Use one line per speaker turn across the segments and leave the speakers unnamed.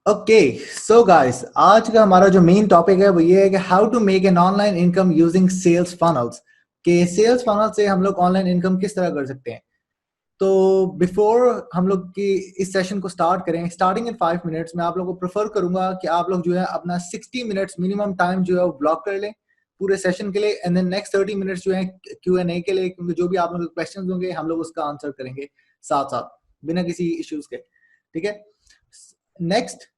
Okay, so guys, आज का हमारा जो मेन टॉपिक है वो ये है कि how to make an online income using sales funnels. कि सेल्स फनल से हम लोग ऑनलाइन इनकम किस तरह कर सकते हैं। तो बिफोर हम लोग की इस सेशन को स्टार्ट करें, स्टार्टिंग इन 5 मिनट्स में आप लोगों को प्रेफर करूंगा कि आप लोग जो है अपना 60 मिनट्स मिनिमम टाइम जो है वो ब्लॉक कर लें पूरे सेशन के लिए, एंड देन नेक्स्ट 30 मिनट्स जो है Q&A के लिए, क्योंकि जो भी आप लोगों के क्वेश्चंस होंगे हम लोग उसका आंसर करेंगे साथ साथ बिना किसी इश्यूज के। ठीक है, नेक्स्ट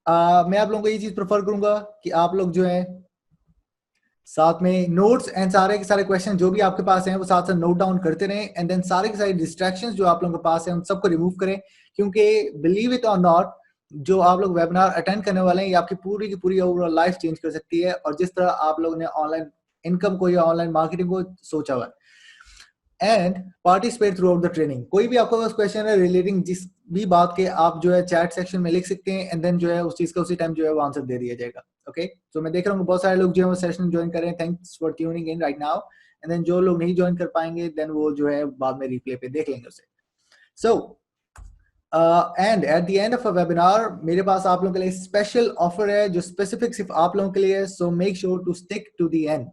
मैं आप लोगों को ये चीज प्रेफर करूंगा कि आप लोग जो है साथ में नोट्स एंड सारे के सारे क्वेश्चन जो भी आपके पास हैं वो साथ साथ नोट डाउन करते रहें, एंड देन सारे के सारे डिस्ट्रैक्शंस जो आप लोगों के पास हैं उन सबको रिमूव करें। क्योंकि बिलीव इट और नॉट, जो आप लोग वेबिनार अटेंड करने वाले हैं ये आपकी पूरी की पूरी ओवरऑल लाइफ चेंज कर सकती है, और जिस तरह आप लोगों ने ऑनलाइन इनकम को या ऑनलाइन मार्केटिंग को सोचा हुआ है। And participate through out the training. कोई भी आपका पास क्वेश्चन है रिलेटिंग जिस भी बात के, आप जो है चैट सेक्शन में लिख सकते हैं, एंड देन जो है उस चीज का उसी टाइम जो है वो आंसर दे दिया जाएगा। ओके, तो मैं देख रहा हूँ बहुत सारे लोग जो है वो सेशन ज्वाइन कर रहे हैं। Thanks for tuning in right now. And then जो लोग नहीं ज्वाइन कर पाएंगे देन वो जो है बाद में रिप्ले पे देख लेंगे उसे। So and eight the end of a webinar मेरे पास आप लोगों के लिए स्पेशल ऑफर है जो स्पेसिफिक सिर्फ आप लोगों के लिए है। So make sure to stick to the end.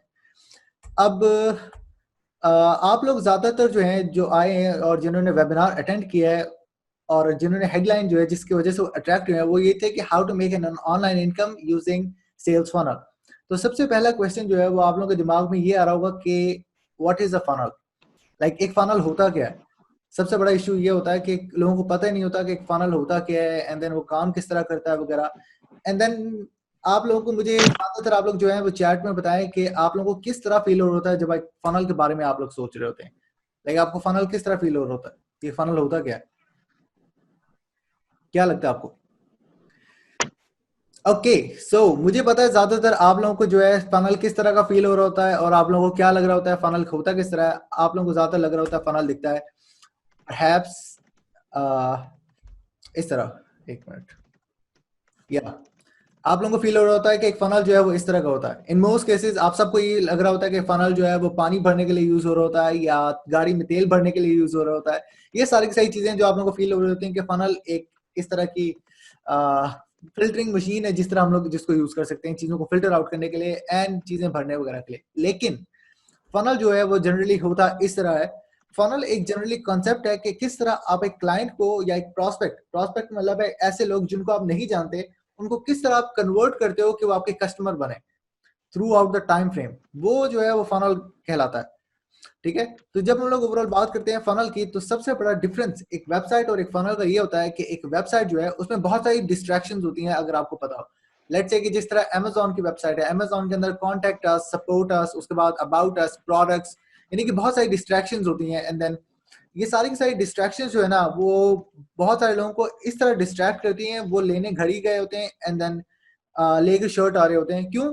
अब आप लोग ज्यादातर जो हैं जो आए हैं और जिन्होंने वेबिनार अटेंड किया है और जिन्होंने हेडलाइन जो है जिसकी वजह से अट्रैक्ट हुए हैं वो ये थे कि how to make an online income using sales funnel. तो सबसे पहला क्वेश्चन जो है वो आप लोगों के दिमाग में ये आ रहा होगा कि what is a funnel. Like एक फनल होता क्या है। सबसे बड़ा इशू ये होता है कि लोगों को पता ही नहीं होता कि एक फनल होता क्या है, एंड देन वो काम किस तरह करता है वगैरह। एंड देन आप लोगों को मुझे ज्यादातर आप लोग जो है वो चैट में बताएं कि आप लोगों को किस तरह फील हो रहा है जब एक फनल के बारे में आप लोग सोच रहे होते हैं। लाइक आपको फनल किस तरह फील हो रहा होता है, ये फनल होता क्या है, क्या लगता है आपको। ओके, सो मुझे पता है ज्यादातर आप लोगों को जो है फनल किस तरह का फील हो रहा होता है और आप लोगों को क्या लग रहा होता है फनल होता किस तरह है। आप लोगों को ज्यादातर लग रहा होता है फनल दिखता है perhaps, इस तरह, एक मिनट, या आप लोगों को फील हो रहा होता है कि एक फनल जो है वो इस तरह का होता है। इन मोस्ट केसेस आप सबको ये लग रहा होता है कि फनल जो है वो पानी भरने के लिए यूज हो रहा होता है या गाड़ी में तेल भरने के लिए यूज हो रहा होता है। ये सारी की सारी चीजें जो आप लोगों को फील हो रही होती हैं कि फनल एक इस तरह की फिल्टरिंग मशीन है जिस तरह हम लोग जिसको यूज कर सकते हैं चीजों को फिल्टर आउट करने के लिए एंड चीजें भरने वगैरह के लिए। लेकिन फनल जो है वो जनरली होता इस तरह है। फनल एक जनरली कॉन्सेप्ट है कि किस तरह आप एक क्लाइंट को या एक प्रोस्पेक्ट प्रोस्पेक्ट मतलब है ऐसे लोग जिनको आप नहीं जानते, उनको किस तरह आप कन्वर्ट करते हो कि वो आपके कस्टमर बने through out the time frame, वो जो है वो फनल कहलाता है। ठीक है, तो जब हम लोग ओवरऑल बात करते हैं फनल की तो सबसे बड़ा डिफरेंस एक वेबसाइट और एक फनल का ये होता है कि एक वेबसाइट जो है उसमें बहुत सारी डिस्ट्रैक्शंस होती हैं। अगर आपको पता हो, लेट्स से कि जिस तरह अमेजोन की वेबसाइट है, अमेजोन के अंदर कॉन्टेक्ट अस, सपोर्ट अस, उसके बाद अबाउट अस, प्रोडक्ट्स, यानी कि बहुत सारी डिस्ट्रैक्शंस होती हैं। एंड देन ये सारी की सारी डिस्ट्रैक्शंस जो है ना वो बहुत सारे लोगों को इस तरह डिस्ट्रैक्ट करती हैं, वो लेने घड़ी गए होते हैं एंड देन लेके शर्ट आ रहे होते हैं। क्यों?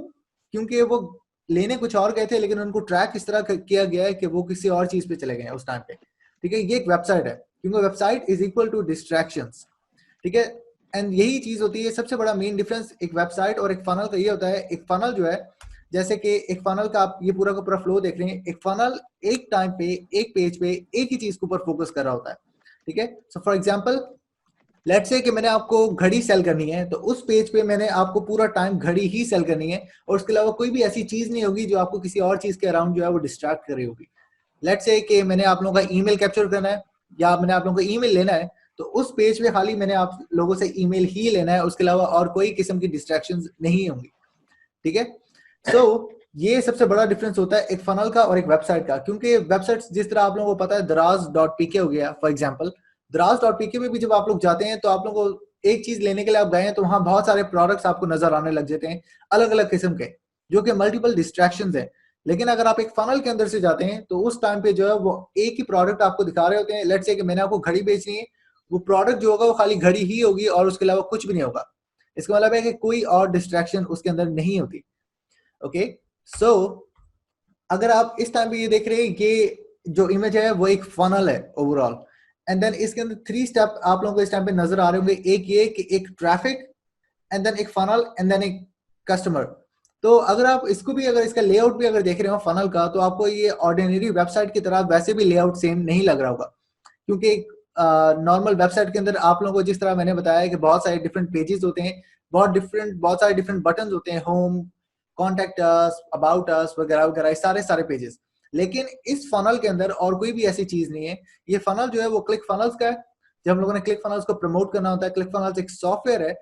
क्योंकि वो लेने कुछ और गए थे लेकिन उनको ट्रैक इस तरह किया गया है कि वो किसी और चीज पे चले गए उस टाइम पे। ठीक है, ये एक वेबसाइट है क्योंकि website is equal to distractions. ठीक है, एंड यही चीज होती है सबसे बड़ा मेन डिफरेंस एक वेबसाइट और एक फनल का ये होता है। एक फनल जो है, जैसे कि एक फनल का आप ये पूरा का पूरा फ्लो देख रहे हैं, एक फनल एक टाइम पे एक पेज पे एक ही चीज के ऊपर फोकस कर रहा होता है। ठीक है, so for example let's say कि मैंने आपको घड़ी सेल करनी है तो उस पेज पे मैंने आपको पूरा टाइम घड़ी ही सेल करनी है और उसके अलावा कोई भी ऐसी चीज नहीं होगी जो आपको किसी और चीज के अराउंड जो है वो डिस्ट्रैक्ट कर रही होगी। लेट्स से कि मैंने आप लोगों का ईमेल कैप्चर करना है या मैंने आप लोगों को ईमेल लेना है, तो उस पेज पे खाली मैंने आप लोगों से ईमेल ही लेना है, उसके अलावा और कोई किस्म की डिस्ट्रैक्शन नहीं होंगी। ठीक है, सो ये सबसे बड़ा डिफरेंस होता है एक फनल का और एक वेबसाइट का। क्योंकि वेबसाइट जिस तरह आप लोगों को पता है दराज.pk हो गया फॉर एग्जाम्पल, दराज.pk में भी जब आप लोग जाते हैं तो आप लोगों को एक चीज लेने के लिए आप गए हैं तो वहां बहुत सारे प्रोडक्ट्स आपको नजर आने लग जाते हैं अलग अलग किस्म के, जो कि मल्टीपल डिस्ट्रैक्शन है। लेकिन अगर आप एक फनल के अंदर से जाते हैं तो उस टाइम पे जो है वो एक ही प्रोडक्ट आपको दिखा रहे होते हैं। लेट्स से कि मैंने आपको घड़ी बेचनी है, वो प्रोडक्ट जो होगा वो खाली घड़ी ही होगी और उसके अलावा कुछ भी नहीं होगा। इसका मतलब है कि कोई और डिस्ट्रैक्शन उसके अंदर नहीं होती। ओके, सो अगर आप इस टाइम पे ये देख रहे हैं ये जो इमेज है वो एक फनल है ओवरऑल, एंड देन इसके अंदर 3 स्टेप आप लोगों को इस टाइम पे नजर आ रहे होंगे। एक ये कि एक ट्रैफिक, एंड देन एक फनल, एंड देन एक कस्टमर। तो अगर आप इसको भी अगर इसका लेआउट भी अगर देख रहे हो फनल का तो आपको ये ऑर्डिनरी वेबसाइट की तरह वैसे भी लेआउट सेम नहीं लग रहा होगा। क्योंकि नॉर्मल वेबसाइट के अंदर आप लोगों को जिस तरह मैंने बताया कि बहुत सारे डिफरेंट पेजेस होते हैं, बहुत सारे डिफरेंट बटन होते हैं, home, contact us, about us वगैरह वगैरह, सारे पेजेस। लेकिन इस फनल के अंदर और कोई भी ऐसी चीज नहीं है। ये फनल जो है वो क्लिक फनल्स का है। जब हम लोगों ने क्लिक फनल्स को प्रमोट करना होता है, क्लिक फनल्स एक सॉफ्टवेयर है,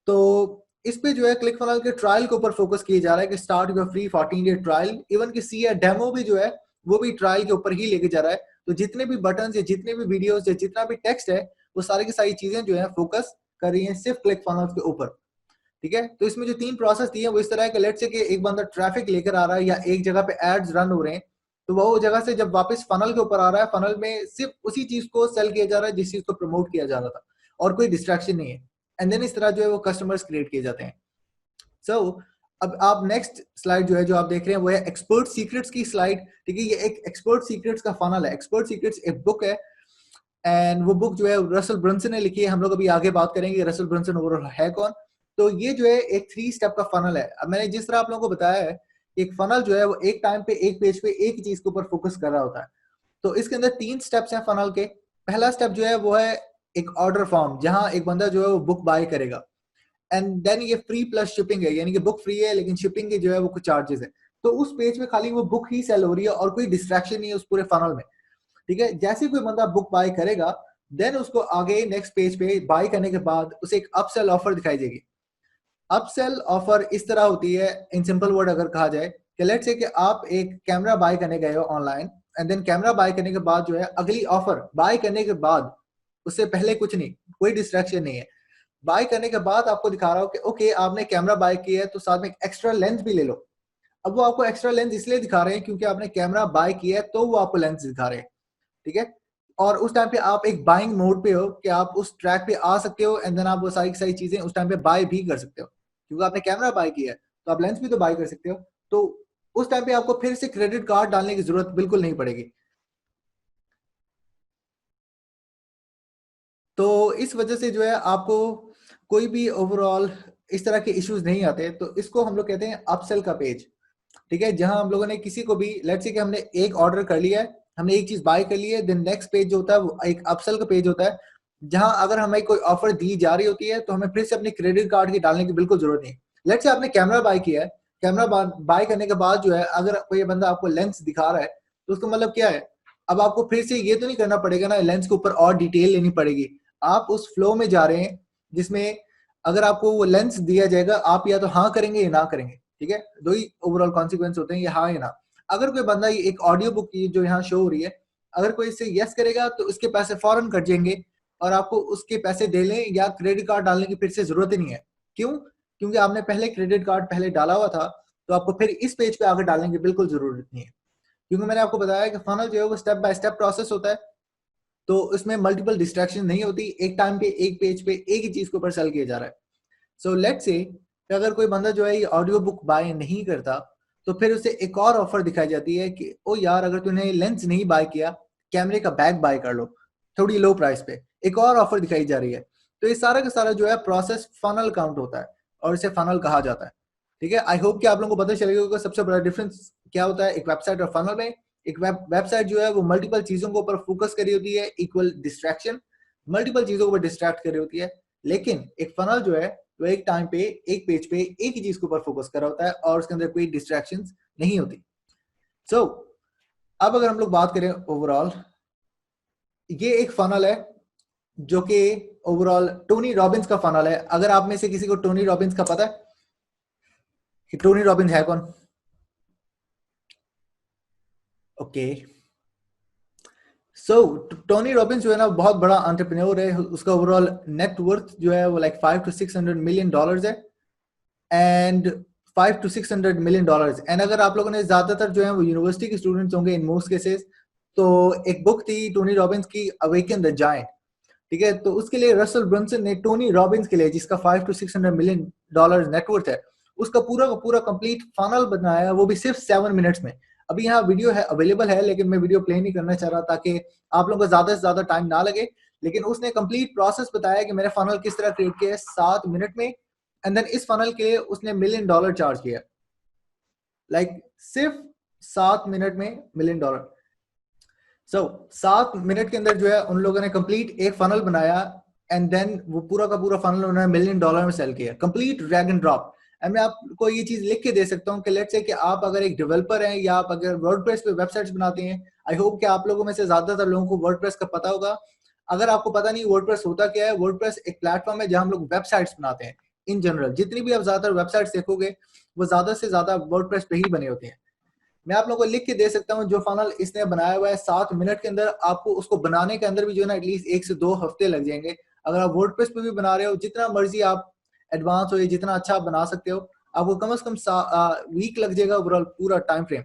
तो इस पे जो है क्लिक फनल के ट्रायल के ऊपर फोकस किया जा रहा है कि start your free 14 day trial. Even कि सी डेमो भी जो है वो भी ट्रायल के ऊपर ही लेके जा रहा है। तो जितने भी बटन या जितने भी वीडियोस या जितना भी टेक्स्ट है, वो सारी की सारी चीजें जो है फोकस कर रही हैं सिर्फ क्लिक फनल्स के ऊपर। ठीक है, तो इसमें जो 3 प्रोसेस दिए हैं वो इस तरह है कि लेट्स से कि एक बंदा ट्रैफिक लेकर आ रहा है या एक जगह पे एड्स रन हो रहे हैं, तो वो जगह से जब वापस फनल के ऊपर आ रहा है, फनल में सिर्फ उसी चीज को सेल किया जा रहा है जिस चीज को प्रमोट किया जा रहा था, और कोई डिस्ट्रैक्शन नहीं है। एंड देन इस तरह जो है वो कस्टमर्स क्रिएट किए जाते हैं। सो अब आप नेक्स्ट स्लाइड जो है जो आप देख रहे हैं वो है एक्सपर्ट सीक्रेट्स की स्लाइड। ठीक है, ये एक एक्सपर्ट सीक्रेट्स का फनल है। एक्सपर्ट सीक्रेट्स एक बुक है, एंड वो बुक जो है रसल ब्रंसन ने लिखी है। हम लोग अभी आगे बात करेंगे रसल ब्रंसन ओवरऑल है कौन। तो ये जो है एक 3 स्टेप का फनल है। अब मैंने जिस तरह आप लोगों को बताया है, एक फनल जो है वो एक टाइम पे एक पेज पे एक ही चीज के ऊपर फोकस कर रहा होता है। तो इसके अंदर 3 स्टेप्स हैं फनल के। पहला स्टेप जो है वो है एक ऑर्डर फॉर्म, जहां एक बंदा जो है वो बुक बाय करेगा, एंड देन ये फ्री प्लस शिपिंग है, यानी कि बुक फ्री है लेकिन शिपिंग के जो है वो कुछ चार्जेस है। तो उस पेज पे खाली वो बुक ही सेल हो रही है और कोई डिस्ट्रैक्शन नहीं है उस पूरे फनल में। ठीक है, जैसे कोई बंदा बुक बाय करेगा, देन उसको आगे नेक्स्ट पेज पे बाय करने के बाद उसे एक अपसेल ऑफर दिखाई देगी। अपसेल ऑफर इस तरह होती है, इन सिंपल वर्ड अगर कहा जाए कि लेट्स से कि आप एक कैमरा बाय करने गए हो online, and then camera buy करने के बाद जो है अगली ऑफर बाय करने के बाद, उससे पहले कुछ नहीं, कोई डिस्ट्रैक्शन नहीं है। बाय करने के बाद आपको दिखा रहा हो कि ओके आपने कैमरा बाय किया है तो साथ में एक एक्स्ट्रा लेंस भी ले लो। अब वो आपको एक्स्ट्रा लेंस इसलिए दिखा रहे हैं क्योंकि आपने कैमरा बाय किया है, तो वो आपको लेंस दिखा रहे हैं। ठीक है, और उस टाइम पे आप एक बाइंग मोड पे हो कि आप उस ट्रैक पे आ सकते हो, एंड देन आप वो सारी सारी चीजें उस टाइम पे बाय भी कर सकते हो, क्योंकि आपने कैमरा बाय किया है तो आप लेंस भी तो बाय कर सकते हो। तो उस टाइम पे आपको फिर से क्रेडिट कार्ड डालने की जरूरत बिल्कुल नहीं पड़ेगी। तो इस वजह से जो है आपको कोई भी ओवरऑल इस तरह के इश्यूज नहीं आते। तो इसको हम लोग कहते हैं अपसेल का पेज। ठीक है, जहां हम लोगों ने किसी को भी लेट्स से कि हमने एक ऑर्डर कर लिया है, हमने एक चीज बाय कर ली है, देन नेक्स्ट पेज जो होता है वो एक अपसेल का पेज होता है, जहां अगर हमें कोई ऑफर दी जा रही होती है तो हमें फिर से अपने क्रेडिट कार्ड की डालने की बिल्कुल जरूरत नहीं। लेट्स से आपने कैमरा बाय किया है, कैमरा बाय करने के बाद जो है अगर कोई बंदा आपको लेंस दिखा रहा है, तो उसका मतलब क्या है, अब आपको फिर से ये तो नहीं करना पड़ेगा ना, लेंस के ऊपर और डिटेल लेनी पड़ेगी। आप उस फ्लो में जा रहे हैं जिसमें अगर आपको वो लेंस दिया जाएगा, आप या तो हाँ करेंगे या ना करेंगे। ठीक है, दो ही ओवरऑल कॉन्सिक्वेंस होते हैं, ये हाँ या ना। अगर कोई बंदा ये एक ऑडियो बुक की जो यहाँ शो हो रही है, अगर कोई इससे यस करेगा तो उसके पैसे फौरन कट जाएंगे और आपको उसके पैसे दे लें या क्रेडिट कार्ड डालने की फिर से जरूरत ही नहीं है। क्यों? क्योंकि आपने पहले क्रेडिट कार्ड पहले डाला हुआ था, तो आपको फिर इस पेज पे आगे डालने की बिल्कुल जरूरत नहीं है। क्योंकि मैंने आपको बताया कि फनल जो है वो स्टेप बाय स्टेप प्रोसेस होता है, तो उसमें मल्टीपल डिस्ट्रैक्शन नहीं होती, एक टाइम पे एक पेज पे एक ही चीज के ऊपर सेल किया जा रहा है। सो लेट्स से कि अगर कोई बंदा जो है ये ऑडियो बुक बाय नहीं करता, तो फिर उसे एक और ऑफर दिखाई जाती है कि ओ यार अगर तूने लेंस नहीं बाय किया, कैमरे का बैग बाय कर लो थोड़ी लो प्राइस पे, एक और ऑफर दिखाई जा रही है। तो ये सारा का सारा जो है प्रोसेस फनल काउंट होता है और इसे फनल कहा जाता है। ठीक है, आई होप कि आप लोगों को पता चलेगा कि सबसे बड़ा डिफरेंस क्या होता है एक वेबसाइट और फनल में। एक वेबसाइट जो है वो मल्टीपल चीजों के ऊपर फोकस कर रही होती है, इक्वल डिस्ट्रैक्शन, मल्टीपल चीजों के ऊपर डिस्ट्रैक्ट कर रही होती है। लेकिन एक फनल जो है वो एक टाइम पे एक पेज पे एक ही चीज के ऊपर फोकस कर रहा होता है और उसके अंदर कोई डिस्ट्रैक्शंस नहीं होती। सो अब अगर हम लोग बात करें ओवरऑल, ये एक फनल है जो कि ओवरऑल टोनी रॉबिन्स का फनल है। अगर आप में से किसी को टोनी रॉबिन्स का पता है कि टोनी रॉबिन्स है कौन? ओके, सो टोनी रॉबिन्स जो है ना बहुत बड़ा एंटरप्रेन्योर है। उसका ओवरऑल नेटवर्थ जो है वो लाइक 5 to 600 मिलियन डॉलर्स है, and 5 to 600 million dollars. And अगर आप लोगों ने ज्यादातर जो है वो यूनिवर्सिटी के स्टूडेंट्स होंगे इन मोस्ट केसेस, तो एक बुक थी टोनी रॉबिन्स की, अवेकन द जायंट। ठीक है, तो उसके लिए रसल ब्रंसन ने टोनी रॉबिन्स के लिए, जिसका 5 to 600 मिलियन डॉलर्स नेटवर्थ है, उसका पूरा का पूरा कंप्लीट फनल बनाया, वो भी सिर्फ 7 मिनट्स में। अभी यहाँ वीडियो है अवेलेबल है, लेकिन मैं वीडियो प्ले नहीं करना चाह रहा ताकि आप लोगों को ज्यादा से ज्यादा टाइम ना लगे। लेकिन उसने कंप्लीट प्रोसेस बताया कि मैंने फनल किस तरह क्रिएट किया है 7 मिनट में, एंड देन इस फनल के लिए उसने $1 million चार्ज किया, लाइक सिर्फ 7 मिनट में $1 million। सो 7 मिनट के अंदर जो है उन लोगों ने कंप्लीट एक फनल बनाया एंड देन वो पूरा का पूरा फनल उन्होंने $1 मिलियन में सेल किया, complete drag and drop. And मैं आपको ये चीज लिख के दे सकता हूँ कि लेट्स से कि आप अगर एक डेवलपर हैं या आप अगर वर्डप्रेस पे वेबसाइट्स बनाते हैं, आई होप कि आप लोगों में से ज्यादातर लोगों को वर्डप्रेस का पता होगा। अगर आपको पता नहीं वर्डप्रेस होता क्या है, वर्डप्रेस एक प्लेटफॉर्म है जहां हम लोग वेबसाइट्स बनाते हैं। इन जनरल जितनी भी आप ज्यादातर वेबसाइट्स देखोगे वो ज्यादा से ज्यादा वर्डप्रेस पे ही बने होते हैं। मैं आप लोगों को लिख के दे सकता हूँ जो फनल इसने बनाया हुआ है 7 मिनट के अंदर, आपको उसको बनाने के अंदर भी जो है ना एटलीस्ट 1 से 2 हफ्ते लग जाएंगे। अगर आप वर्डप्रेस पे भी बना रहे हो, जितना मर्जी आप एडवांस हो या जितना अच्छा आप बना सकते हो, आपको कम से कम वीक लग जाएगा ओवरऑल पूरा टाइम फ्रेम,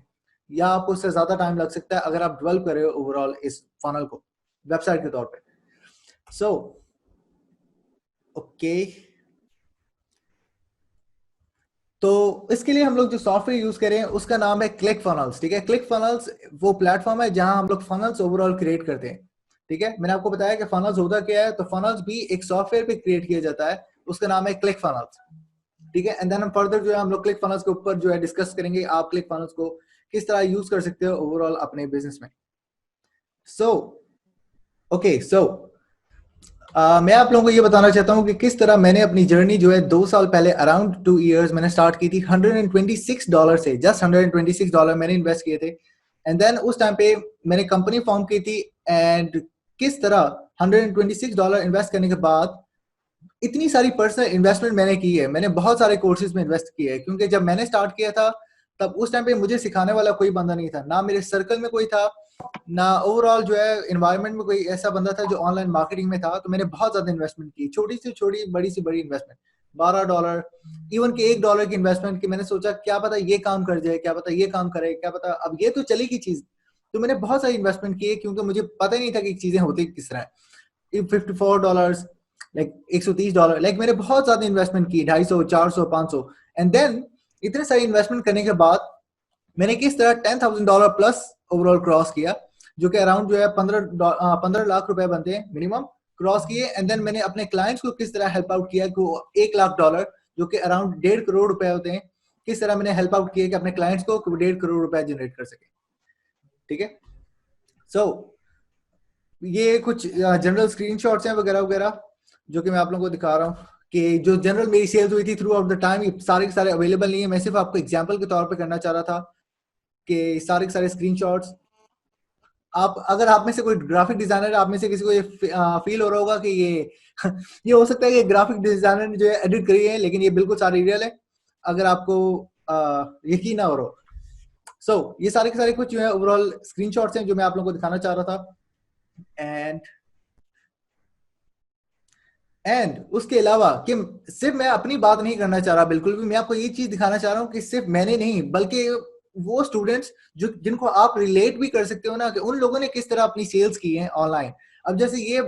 या आपको उससे ज्यादा टाइम लग सकता है अगर आप डेवलप कर रहे हो ओवरऑल इस फनल को वेबसाइट के तौर पे। सो ओके, तो इसके लिए हम लोग जो सॉफ्टवेयर यूज करें उसका नाम है क्लिक फनल्स। ठीक है, क्लिक फनल्स वो प्लेटफॉर्म है जहां हम लोग फनल्स ओवरऑल क्रिएट करते हैं। ठीक है, मैंने आपको बताया कि फनल्स होता क्या है, तो फनल्स भी एक सॉफ्टवेयर पे क्रिएट किया जाता है, उसका नाम है क्लिक फनल्स। ठीक है, एंड देन हम फर्दर जो है हम लोग क्लिक फनल्स के ऊपर जो है डिस्कस करेंगे, आप क्लिक फनल्स को किस तरह यूज कर सकते हो ओवरऑल अपने बिजनेस में। सो ओके, सो मैं आप लोगों को ये बताना चाहता हूँ कि किस तरह मैंने अपनी जर्नी जो है 2 साल पहले अराउंड 2 इयर्स मैंने स्टार्ट की थी $126 से, जस्ट $126 मैंने इन्वेस्ट किए थे। एंड देन उस टाइम पे मैंने कंपनी फॉर्म की थी, एंड किस तरह $126 इन्वेस्ट करने के बाद इतनी सारी पर्सनल इन्वेस्टमेंट मैंने की है। मैंने बहुत सारे कोर्सेज में इन्वेस्ट किए हैं, क्योंकि जब मैंने स्टार्ट किया था तब उस टाइम पे मुझे सिखाने वाला कोई बंदा नहीं था, ना मेरे सर्कल में कोई था, ना ओवरऑल जो है एनवायरनमेंट में कोई ऐसा बंदा था जो ऑनलाइन मार्केटिंग में था। तो मैंने बहुत ज्यादा इन्वेस्टमेंट की, छोटी से छोटी बड़ी से बड़ी इन्वेस्टमेंट, $12 इवन के $1 की इन्वेस्टमेंट की। मैंने सोचा क्या पता ये काम कर जाए, क्या पता ये काम करे, क्या पता अब ये तो चलेगी चीज। तो मैंने बहुत सारी इन्वेस्टमेंट की है, क्योंकि मुझे पता ही नहीं था कि चीजें होती किस तरह है। $54 लाइक $130 लाइक मैंने बहुत ज्यादा इन्वेस्टमेंट की, 250, 400, 500। एंड देन इतने सारी इन्वेस्टमेंट करने के बाद मैंने किस तरह $10,000 प्लस ओवरऑल क्रॉस किया, जो कि अराउंड जो है 15 लाख रुपए बनते हैं मिनिमम, क्रॉस किए। एंड देन मैंने अपने क्लाइंट्स को किस तरह हेल्प आउट किया कि वो $1 लाख जो कि अराउंड 1.5 करोड़ रुपए होते हैं, किस तरह मैंने हेल्प आउट किया कि अपने क्लाइंट्स को 1.5 करोड़ रुपए जनरेट कर सके। ठीक है, सो ये कुछ जनरल स्क्रीनशॉट्स हैं वगैरह वगैरह जो कि मैं आप लोगों को दिखा रहा हूँ कि जो जनरल मेरी सेल्स हुई थी थ्रू आउट द टाइम। ये सारे के सारे अवेलेबल नहीं है, मैं सिर्फ आपको एग्जांपल के तौर पे करना चाह रहा था कि सारे के सारे स्क्रीनशॉट्स आप, अगर आप में से कोई ग्राफिक डिजाइनर, आप में से किसी को ये फील हो रहा होगा कि ये ये हो सकता है कि ग्राफिक डिजाइनर ने जो है एडिट करी है, लेकिन ये बिल्कुल सारी रियल है, अगर आपको यकीन ना हो रहा। सो ये सारे के सारे कुछ जो है ओवरऑल स्क्रीनशॉट्स हैं जो मैं आप लोगों को दिखाना चाह रहा था। एंड उसके अलावा कि सिर्फ मैं अपनी बात नहीं करना चाह रहा, बिल्कुल भी मैं आपको ये चीज दिखाना चाह रहा हूँ कि सिर्फ मैंने नहीं बल्कि वो स्टूडेंट्स जो जिनको आप रिलेट भी कर सकते हो ना, कि उन लोगों ने किस तरह अपनी सेल्स की है ऑनलाइन। अब जैसे ये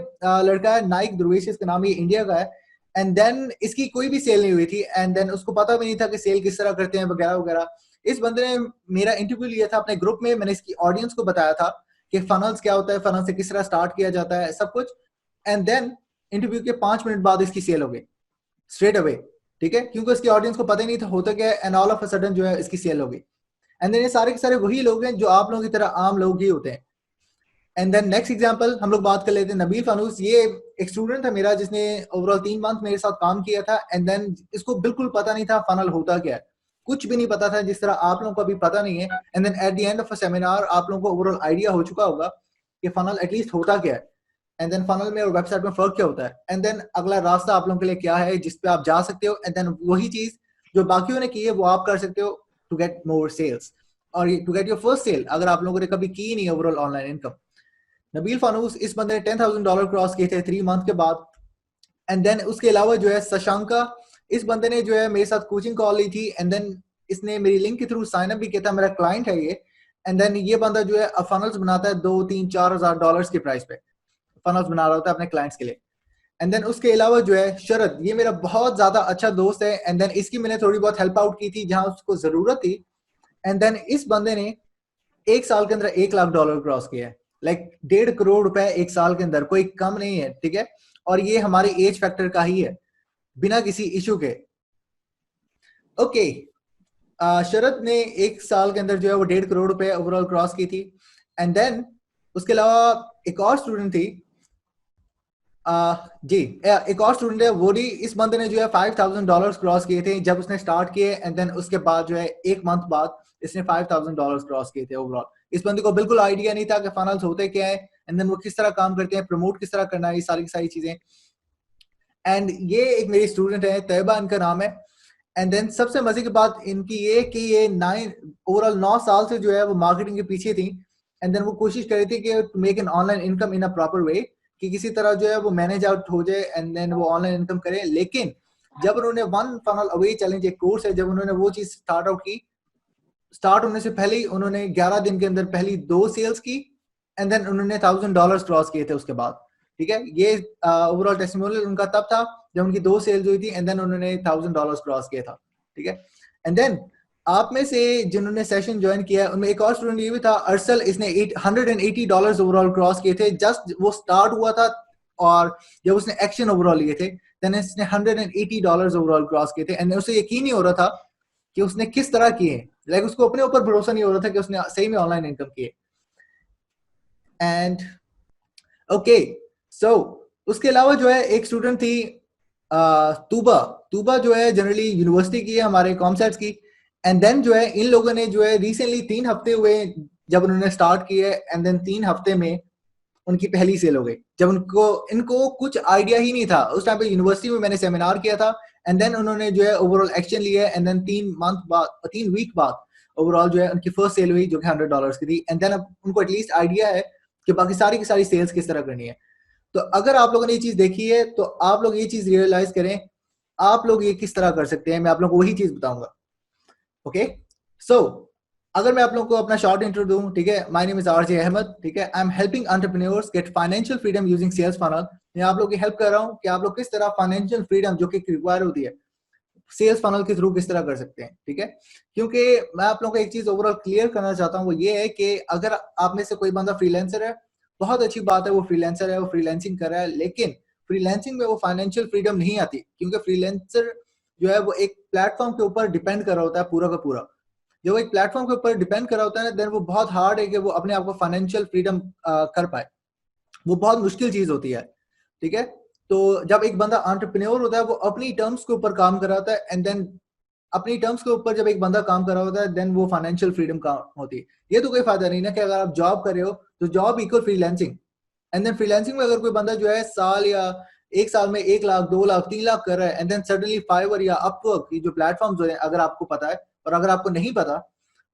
लड़का है नाइक ध्रुवेश इसका नाम, ये इंडिया का है। एंड देन इसकी कोई भी सेल नहीं हुई थी, एंड देन उसको पता भी नहीं था कि सेल किस तरह करते हैं वगैरह वगैरह। इस बंदे ने मेरा इंटरव्यू लिया था अपने ग्रुप में, मैंने इसकी ऑडियंस को बताया था कि फनल्स क्या होता है, फनल से किस तरह स्टार्ट किया जाता है, सब कुछ। एंड देन इंटरव्यू के 5 मिनट बाद इसकी सेल हो गई स्ट्रेट अवे। ठीक है, क्योंकि उसकी ऑडियंस को पता ही नहीं था होता क्या है, and all of a sudden जो है इसकी सेल हो गई। एंड देन ये सारे के सारे वही लोग हैं जो आप लोगों की तरह आम लोग ही होते हैं। एंड देन नेक्स्ट एग्जांपल हम लोग बात कर लेते हैं नबील फानूस। ये एक स्टूडेंट था मेरा जिसने ओवरऑल 3 मंथ मेरे साथ काम किया था। एंड देन इसको बिल्कुल पता नहीं था फनल होता क्या है, कुछ भी नहीं पता था, जिस तरह आप लोगों को अभी पता नहीं है। And then at the end of a seminar आप लोगों को ओवरऑल आइडिया हो चुका होगा कि फनल एटलीस्ट होता क्या है, एंड देन फनल में और वेबसाइट में फर्क क्या होता है, एंड देन अगला रास्ता आप लोगों के लिए क्या है जिस पे आप जा सकते हो। एंड देन वही चीज जो बाकियों ने की है वो आप कर सकते हो टू गेट मोर सेल्स और to get your first sale, अगर आप लोगों ने कभी की नहीं overall online income. Nabeel Fanous, इस बंदे ने $10,000 क्रॉस किए थे 3 मंथ के बाद। एंड देन उसके अलावा जो है शशांका, इस बंदे ने जो है मेरे साथ कोचिंग कॉल ली थी, एंड देन इसने मेरी लिंक के थ्रू साइन अप भी किया था, मेरा क्लाइंट है ये। एंड देन ये बंदा जो है फनल्स बनाता है 2, 3, 4 हज़ार डॉलर्स के प्राइस पे फनल्स बना रहा होता है अपने क्लाइंट्स के लिए। एंड देन उसके अलावा जो है शरद, ये मेरा बहुत ज्यादा अच्छा दोस्त है। एंड देन इसकी मैंने थोड़ी बहुत हेल्प आउट की थी जहां उसको जरूरत थी। एंड देन इस बंदे ने 1 साल के अंदर $1 लाख क्रॉस किया है, लाइक 1.5 करोड़ रुपए 1 साल के अंदर, कोई कम नहीं है। ठीक है, और ये हमारे एज फैक्टर का ही है, बिना किसी इशू के। ओके, शरद ने 1 साल के अंदर जो है वो 1.5 करोड़ रुपए ओवरऑल क्रॉस की थी। एंड देन उसके अलावा एक और स्टूडेंट थी, जी, एक और स्टूडेंट है, वो भी इस मंथ ने जो है $5,000 क्रॉस किए थे जब उसने स्टार्ट किए, एंड देन उसके बाद जो है एक मंथ बाद इसने $5,000 क्रॉस किए थे ओवरऑल। इस बंदे को बिल्कुल आइडिया नहीं था कि फनल्स होते क्या है, एंड देन वो किस तरह काम करते हैं, प्रमोट किस तरह करना है, ये सारी सारी चीजें। एंड ये एक मेरी स्टूडेंट है, तैयबा इनका नाम है। एंड देन सबसे मजे की बात इनकी ये कि ये ओवरऑल 9 साल से जो है वो मार्केटिंग के पीछे थी, एंड देन वो कोशिश कर रही थी कि to make an online income in a proper way, कि किसी तरह जो है वो मैनेज आउट हो जाए एंड देन वो ऑनलाइन इनकम करे। लेकिन जब उन्होंने वन फनल अवे चैलेंज एक कोर्स है, जब उन्होंने वो चीज स्टार्ट आउट की, स्टार्ट होने से पहले ही उन्होंने 11 दिन के अंदर पहली 2 सेल्स की, एंड देन उन्होंने $1,000 क्रॉस किए थे उसके बाद। ठीक है, ये ओवरऑल टेस्टिमोनियल उनका तब था जब उनकी 2 सेल्स हुई थी, एंड देन उन्होंने $1,000 क्रॉस किया था। ठीक है, एंड देन आप में से जिन्होंने सेशन ज्वाइन किया उनमें एक और स्टूडेंट ये भी था, अरसल, इसने $180 ओवरऑल क्रॉस किए थे, जस्ट वो स्टार्ट हुआ था, और जब उसने एक्शन ओवरऑल लिए थे देन इसने $180 ओवरऑल क्रॉस किए थे, एंड उसे यकीन नहीं हो रहा था कि उसने किस तरह किए, लाइक उसको अपने ऊपर भरोसा नहीं हो रहा था कि उसने सही में ऑनलाइन इनकम किए। एंड ओके, सो उसके अलावा जो है एक स्टूडेंट थी तूबा। तूबा जो है जनरली यूनिवर्सिटी की है, हमारे कॉमसेट्स की। एंड देन जो है इन लोगों ने जो है रिसेंटली 3 हफ्ते हुए जब उन्होंने स्टार्ट किए, एंड देन 3 हफ्ते में उनकी पहली सेल हो गई, जब इनको कुछ आइडिया ही नहीं था। उस टाइम पे यूनिवर्सिटी में मैंने सेमिनार किया था, एंड देन उन्होंने जो है ओवरऑल एक्शन लिया, एंड देन 3 वीक बाद ओवरऑल जो है उनकी फर्स्ट सेल हुई जो कि $100 की थी। एंड देन अब उनको एटलीस्ट आइडिया है कि बाकी सारी की सारी सेल्स किस तरह करनी है। तो अगर आप लोगों ने ये चीज देखी है तो आप लोग ये चीज रियलाइज करें, आप लोग ये किस तरह कर सकते हैं, मैं आप लोगों को वही चीज बताऊंगा। ओके, सो अगर मैं आप लोगों को अपना शॉर्ट इंट्रो दूं, ठीक है, my name is RJ Ahmed. ठीक है, I am helping entrepreneurs get financial freedom using sales funnel. मैं आप लोग की हेल्प कर रहा हूं कि आप लोग किस तरह फाइनेंशियल फ्रीडम जो कि रिक्वायर होती है सेल्स फनल के थ्रू किस तरह कर सकते हैं। ठीक है, क्योंकि मैं आप लोगों को एक चीज ओवरऑल क्लियर करना चाहता हूँ, वो ये है कि अगर आप में से कोई बंदा फ्रीलांसर है, बहुत अच्छी बात है, वो फ्रीलांसर है, वो फ्रीलांसिंग कर रहा है, लेकिन फ्रीलांसिंग में वो फाइनेंशियल फ्रीडम नहीं आती, क्योंकि फ्रीलांसर जो है वो एक प्लेटफॉर्म के ऊपर डिपेंड कर रहा होता है पूरा का पूरा। जब वो एक प्लेटफॉर्म के ऊपर डिपेंड कर रहा होता है ना, देन वो बहुत हार्ड है कि वो अपने आप को फाइनेंशियल फ्रीडम कर पाए, वो बहुत मुश्किल चीज होती है। ठीक है, तो जब एक बंदा एंटरप्रेन्योर होता है वो अपनी टर्म्स के ऊपर काम कर रहा होता है, एंड देन अपनी टर्म्स के ऊपर जब एक बंदा काम कर रहा होता है देन वो फाइनेंशियल फ्रीडम का होती है। ये तो कोई फायदा नहीं ना कि अगर आप जॉब कर रहे हो तो job equal freelancing, and then freelancing में अगर कोई बंदा जो है साल या 1 साल में 1 लाख 2 लाख 3 लाख कर रहा है, एंड देन सडनली फाइवर या अपवर्क, ये जो प्लेटफॉर्म्स है, अगर आपको पता है, और अगर आपको नहीं पता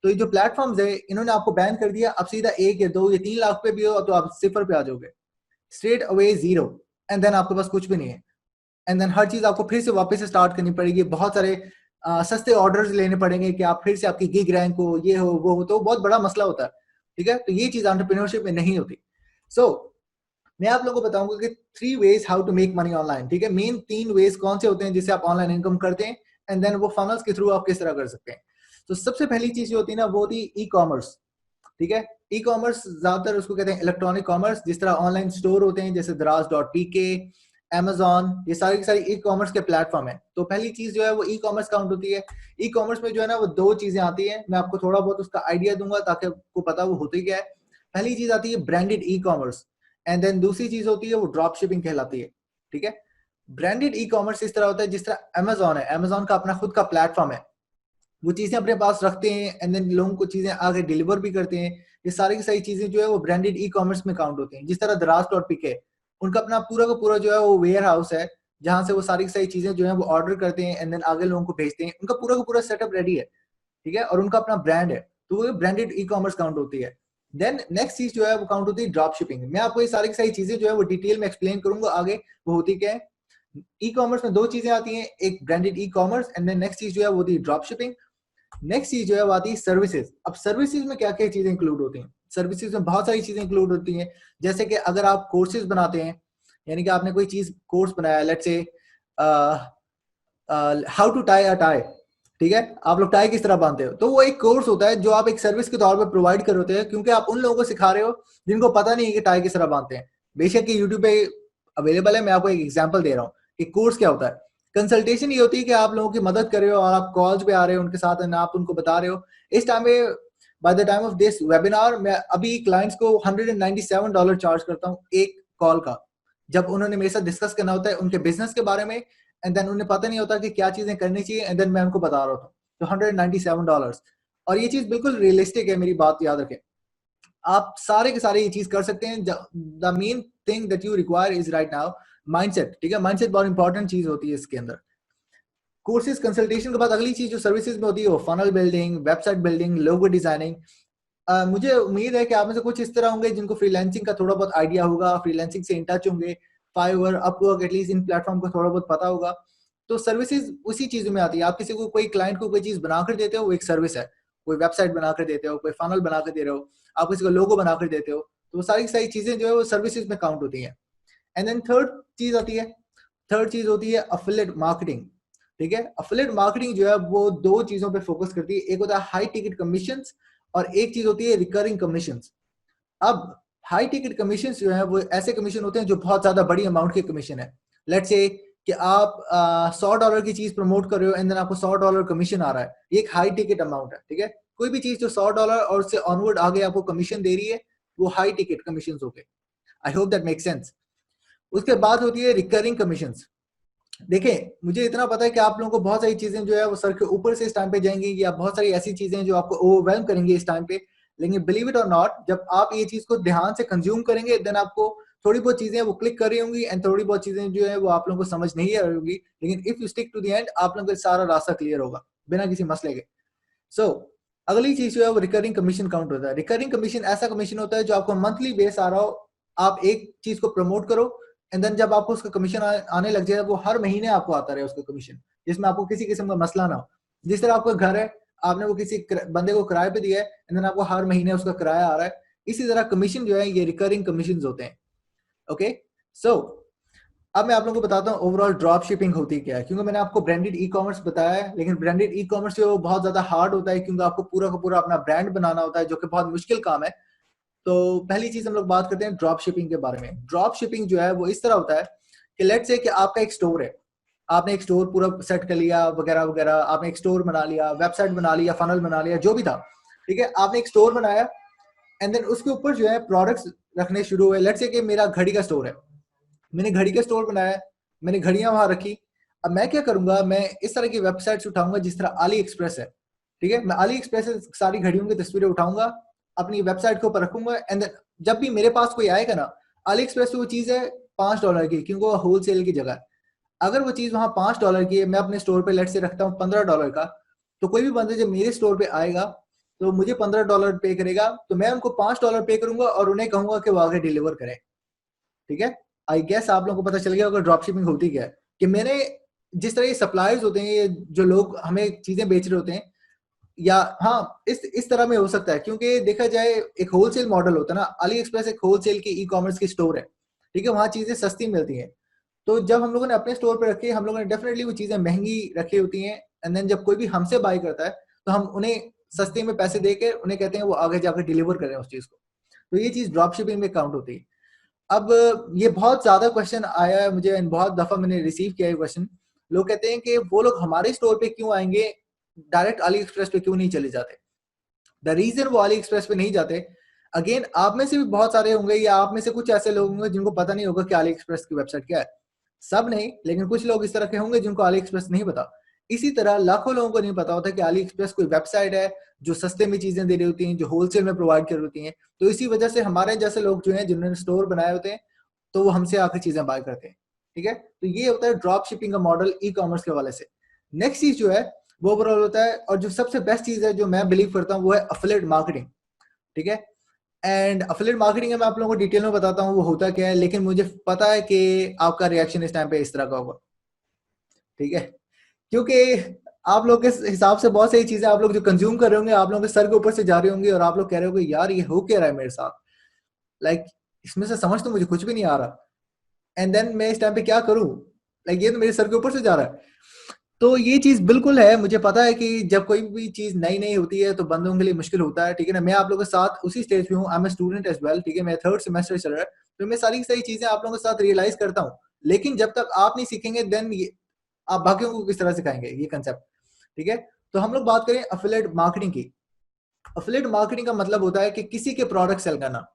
तो ये जो प्लेटफॉर्म्स है इन्होंने आपको बैन कर दिया, अब सीधा 1 या 2 या 3 लाख पे भी हो तो आप सिफर पे आ जाओगे, straight away zero, and then आपके पास कुछ भी नहीं है, एंड देन हर चीज आपको फिर से वापस से स्टार्ट करनी पड़ेगी। बहुत सारे सस्ते ऑर्डर्स लेने पड़ेंगे कि आप फिर से आपकी गिग रैंक हो, ये हो वो हो, तो बहुत बड़ा मसला होता है। ठीक है, तो ये चीज एंटरप्रेन्योरशिप में नहीं होती। सो मैं आप लोगों को बताऊंगा कि 3 ways how to make money online. ठीक है, मेन 3 ways कौन से होते हैं जिससे आप ऑनलाइन इनकम करते हैं, एंड देन वो फनल्स के थ्रू आप किस तरह कर सकते हैं। तो सबसे पहली चीज जो होती है ना वो होती है ई कॉमर्स। ठीक है, ई कॉमर्स ज्यादातर उसको कहते हैं इलेक्ट्रॉनिक कॉमर्स, जिस तरह ऑनलाइन स्टोर होते हैं जैसे दराज.pk, Amazon, ये सारी की सारी ई कॉमर्स के प्लेटफॉर्म है। तो पहली चीज जो है वो ई कॉमर्स काउंट होती है। ई कॉमर्स में जो है ना वो 2 चीजें आती है, मैं आपको थोड़ा बहुत उसका आइडिया दूंगा ताकि आपको पता वो होती क्या है। पहली चीज आती है branded e commerce, and then दूसरी चीज होती है वो ड्रॉप शिपिंग कहलाती है। ठीक है, ब्रांडेड ई कॉमर्स इस तरह होता है जिस तरह अमेजोन है, अमेजोन का अपना खुद का प्लेटफॉर्म है, वो चीजें अपने पास रखते हैं, एंड देन लोगों को चीजें आगे डिलीवर भी करते हैं। ये सारी की सारी चीजें जो है वो ब्रांडेड ई कॉमर्स में काउंट होती हैं। जिस तरह दराज.pk है, उनका अपना पूरा का पूरा जो है वो वेयर हाउस है, जहां से वो सारी की सारी चीजें जो है वो ऑर्डर करते हैं, एंड देन आगे लोगों को भेजते हैं, उनका पूरा का पूरा सेटअप रेडी है। ठीक है, और उनका अपना ब्रांड है, तो वो ब्रांडेड ई कॉमर्स काउंट होती है। देन नेक्स्ट चीज जो है वो काउंट होती है ड्रॉप शिपिंग। मैं आपको ये सारी की सारी चीजें जो है वो डिटेल में एक्सप्लेन करूंगा आगे वो होती क्या है। ई कॉमर्स में 2 चीजें आती हैं, एक branded e commerce, and then next चीज जो है वो होती है ड्रॉप शिपिंग। नेक्स्ट चीज जो है वो आती है सर्विसेज। अब सर्विसेज में क्या क्या चीजें इंक्लूड होती हैं, सर्विसेज में बहुत सारी चीजें इंक्लूड होती हैं। जैसे कि अगर आप कोर्सेज बनाते हैं, यानी कि आपने कोई चीज कोर्स बनाया, let's say how to tie a tie. ठीक है, आप लोग टाई किस तरह बांधते हो, तो वो एक कोर्स होता है जो आप एक सर्विस के तौर पर प्रोवाइड कर होते हैं, क्योंकि आप उन लोगों को सिखा रहे हो जिनको पता नहीं है कि टाई किस तरह बांधते हैं। बेशक ये यूट्यूब पे अवेलेबल है, मैं आपको एक एग्जाम्पल दे रहा हूँ कि कोर्स क्या होता है। कंसल्टेशन ये होती है कि आप लोगों की मदद कर रहे हो और आप कॉल्स पे आ रहे हो उनके साथ, आप उनको बता रहे हो इस टाइम पे by the time of this webinar मैं अभी क्लाइंट्स को $197 चार्ज करता हूँ एक कॉल का, जब उन्होंने मेरे साथ डिस्कस करना होता है उनके बिजनेस के बारे में, एंड देन उन्हें पता नहीं होता कि क्या चीजें करनी चाहिए, एंड देन मैं उनको बता रहा हूँ। तो $197, और ये चीज बिल्कुल रियलिस्टिक है, मेरी बात याद रखें। आप सारे के सारे ये चीज कर सकते हैं। The main thing that you require is right now mindset, ठीक है। माइंडसेट बहुत इंपॉर्टेंट चीज होती है इसके अंदर। कोर्सेज कंसल्टेशन के बाद अगली चीज जो सर्विसेज में होती है वो funnel building, website building, logo designing. मुझे उम्मीद है कि आप में से कुछ इस तरह होंगे जिनको फ्रीलांसिंग का थोड़ा बहुत आइडिया होगा, फ्रीलांसिंग से इन टच होंगे, फाइवर, अपवर्क, एटलीस्ट इन प्लेटफॉर्म को थोड़ा बहुत पता होगा। तो सर्विसेज उसी चीजों में आती है। आप किसी को, कोई क्लाइंट को कोई चीज बनाकर देते हो, वो एक सर्विस है। कोई वेबसाइट बनाकर देते हो, कोई फनल बनाकर दे रहे हो, आप किसी को लोगो बनाकर देते हो, तो वो सारी सारी चीजें जो है वो सर्विसेज में काउंट होती हैं। एंड देन थर्ड चीज होती है अफिलिएट मार्केटिंग, ठीक है। अफिलिएट मार्केटिंग जो है वो दो चीजों पे फोकस करती है। एक होता है हाई टिकट कमीशंस, और एक चीज होती है रिकरिंग कमीशंस। अब हाई टिकट कमीशंस जो है वो ऐसे कमीशन होते हैं जो बहुत ज्यादा बड़ी अमाउंट के कमीशन है। लेट्स से कि आप $100 की चीज प्रमोट कर रहे हो, एंड देन आपको $100 कमीशन आ रहा है, ये एक हाई टिकट अमाउंट है, ठीक है। कोई भी चीज जो $100 और उससे ऑनवर्ड आगे आपको कमीशन दे रही है, वो हाई टिकट कमीशन हो गए। I hope that make sense. उसके बाद होती है रिकरिंग कमीशंस। देखें, मुझे इतना पता है कि आप लोगों को बहुत सारी चीजें जो है वो सर के ऊपर से इस टाइम पे जाएंगी, या बहुत सारी ऐसी चीजें जो आपको ओवरवेलम करेंगी इस टाइम पे। लेकिन बिलीव इट और नॉट, जब आप ये चीज को ध्यान से कंज्यूम करेंगे, देन आपको थोड़ी बहुत चीजें वो क्लिक कर रही होंगी, एंड थोड़ी बहुत चीजें जो है वो आप लोगों को समझ नहीं आ रही होगी। लेकिन if you stick to the end, आप लोगों का सारा रास्ता क्लियर होगा बिना किसी मसले के। सो अगली चीज जो है वो रिकरिंग कमीशन काउंट होता है। रिकरिंग कमीशन ऐसा कमीशन होता है जो आपको मंथली बेस आ रहा हो। आप एक चीज को प्रमोट करो, एंड देन जब आपको उसका कमीशन आने लग जाए, वो हर महीने आपको आता रहे उसका कमीशन, जिसमें आपको किसी किस्म का मसला ना हो। जिस तरह आपका घर है, आपने वो किसी बंदे को किराए पे दिया है, एंड देन आपको हर महीने उसका किराया आ रहा है, इसी तरह कमीशन जो है ये रिकरिंग कमीशन होते हैं। ओके, सो अब मैं आप लोगों को बताता हूँ ओवरऑल ड्रॉप शिपिंग होती क्या है, क्योंकि मैंने आपको ब्रांडेड ई कॉमर्स बताया है, लेकिन ब्रांडेड ई कॉमर्स जो बहुत ज्यादा हार्ड होता है, क्योंकि आपको पूरा का पूरा अपना ब्रांड बनाना होता है, जो कि बहुत मुश्किल काम है। तो पहली चीज हम लोग बात करते हैं ड्रॉप शिपिंग के बारे में। ड्रॉप शिपिंग जो है वो इस तरह होता है कि लेट्स से कि आपका एक स्टोर है, आपने एक स्टोर पूरा सेट कर लिया वगैरह वगैरह, आपने एक स्टोर बना लिया, वेबसाइट बना लिया, फनल बना लिया, जो भी था, ठीक है। आपने एक स्टोर बनाया, एंड देन उसके ऊपर जो है प्रोडक्ट्स रखने शुरू हुए। लेट्स से कि मेरा घड़ी का स्टोर है, मैंने घड़ी का स्टोर बनाया, मैंने घड़ियां वहां रखी। अब मैं क्या करूंगा, मैं इस तरह की वेबसाइट्स उठाऊंगा जिस तरह अली एक्सप्रेस है, ठीक है। मैं अली एक्सप्रेस से सारी घड़ियों की तस्वीरें उठाऊंगा, अपनी वेबसाइट के ऊपर रखूंगा, एंड जब भी मेरे पास कोई आएगा ना, अली एक्सप्रेस पे वो चीज है $5 की, क्योंकि वो होलसेल की जगह है। अगर वो चीज वहां $5 की है, मैं अपने स्टोर पे लेट से रखता हूँ $15 का, तो कोई भी बंदा जब मेरे स्टोर पे आएगा तो मुझे $15 पे करेगा, तो मैं उनको $5 पे करूंगा और उन्हें कहूंगा कि वो आगे डिलीवर करें, ठीक है। आई गेस आप लोगों को पता चल गया होगा ड्रॉप शिपिंग होती क्या है। कि मैंने जिस तरह ये सप्लायर्स होते हैं, ये जो लोग हमें चीजें बेच रहे होते हैं, या हाँ, इस तरह में हो सकता है, क्योंकि देखा जाए एक होलसेल मॉडल होता है ना, अली एक्सप्रेस एक होलसेल की ई कॉमर्स की स्टोर है, ठीक है। वहां चीजें सस्ती मिलती हैं। तो जब हम लोगों ने अपने स्टोर पे रखी है, हम लोगों ने डेफिनेटली वो चीजें महंगी रखी होती हैं, एंड देन जब कोई भी हमसे बाय करता है, तो हम उन्हें सस्ते में पैसे देकर उन्हें कहते हैं वो आगे जाकर डिलीवर करें उस चीज को। तो ये चीज ड्रॉप शिपिंग में काउंट होती है। अब ये बहुत ज्यादा क्वेश्चन आया है मुझे, बहुत दफा मैंने रिसीव किया है क्वेश्चन। लोग कहते हैं कि वो लोग हमारे स्टोर पे क्यों आएंगे, डायरेक्ट अली एक्सप्रेस पे क्यों नहीं चले जाते। द रीजन वो अली एक्सप्रेस पे नहीं जाते, अगेन आप में से भी बहुत सारे होंगे, या आप में से कुछ ऐसे लोग होंगे जिनको पता नहीं होगा कि अली एक्सप्रेस की वेबसाइट क्या है। सब नहीं, लेकिन कुछ लोग इस तरह के होंगे जिनको अली एक्सप्रेस नहीं पता। इसी तरह लाखों लोगों को नहीं पता होता कि अली एक्सप्रेस कोई वेबसाइट है जो सस्ते में चीजें दे रही होती हैं, जो होलसेल में प्रोवाइड कर रही होती हैं। तो इसी वजह से हमारे जैसे लोग जो हैं, जिन्होंने स्टोर बनाए होते हैं, तो वो हमसे आकर चीजें बाय करते हैं, ठीक है। तो ये होता है ड्रॉप शिपिंग का मॉडल ई कॉमर्स के हवाले से। नेक्स्ट चीज जो है वो ओवरऑल होता है, और जो सबसे बेस्ट चीज है जो मैं बिलीव करता हूँ, वो है अफिलिएट मार्केटिंग, ठीक है। एंड अफिलिएट मार्केटिंग मैं आप लोगों को डिटेल में बताता हूँ वो होता क्या है, लेकिन मुझे पता है कि आपका रिएक्शन इस टाइम पे इस तरह का होगा, ठीक है। क्योंकि आप लोग के हिसाब से बहुत सारी चीजें आप लोग जो कंज्यूम कर रहे होंगे, आप लोगों के सर के ऊपर से जा रही होंगी, और आप लोग कह रहे होंगे यार ये हो क्या रहा है मेरे साथ, लाइक इसमें से समझ तो मुझे कुछ भी नहीं आ रहा, एंड देन मैं इस टाइम पे क्या करूं, लाइक ये तो मेरे सर के ऊपर से जा रहा है। तो ये चीज बिल्कुल है, मुझे पता है कि जब कोई भी चीज नई नई होती है तो बंदों के लिए मुश्किल होता है, ठीक है ना। मैं आप लोगों के साथ उसी स्टेज पे हूँ, I am a student as well, ठीक है। मैं थर्ड सेमेस्टर चल रहा है, तो मैं सारी सारी चीजें आप लोगों के साथ रियलाइज करता हूँ। लेकिन जब तक आप नहीं सीखेंगे, देन आप बाकियों को किस तरह सिखाएंगे ये कंसेप्ट, ठीक है। तो हम लोग बात करें अफिलिएट मार्केटिंग की। अफिलिएट मार्केटिंग का मतलब होता है कि किसी के प्रोडक्ट सेल करना,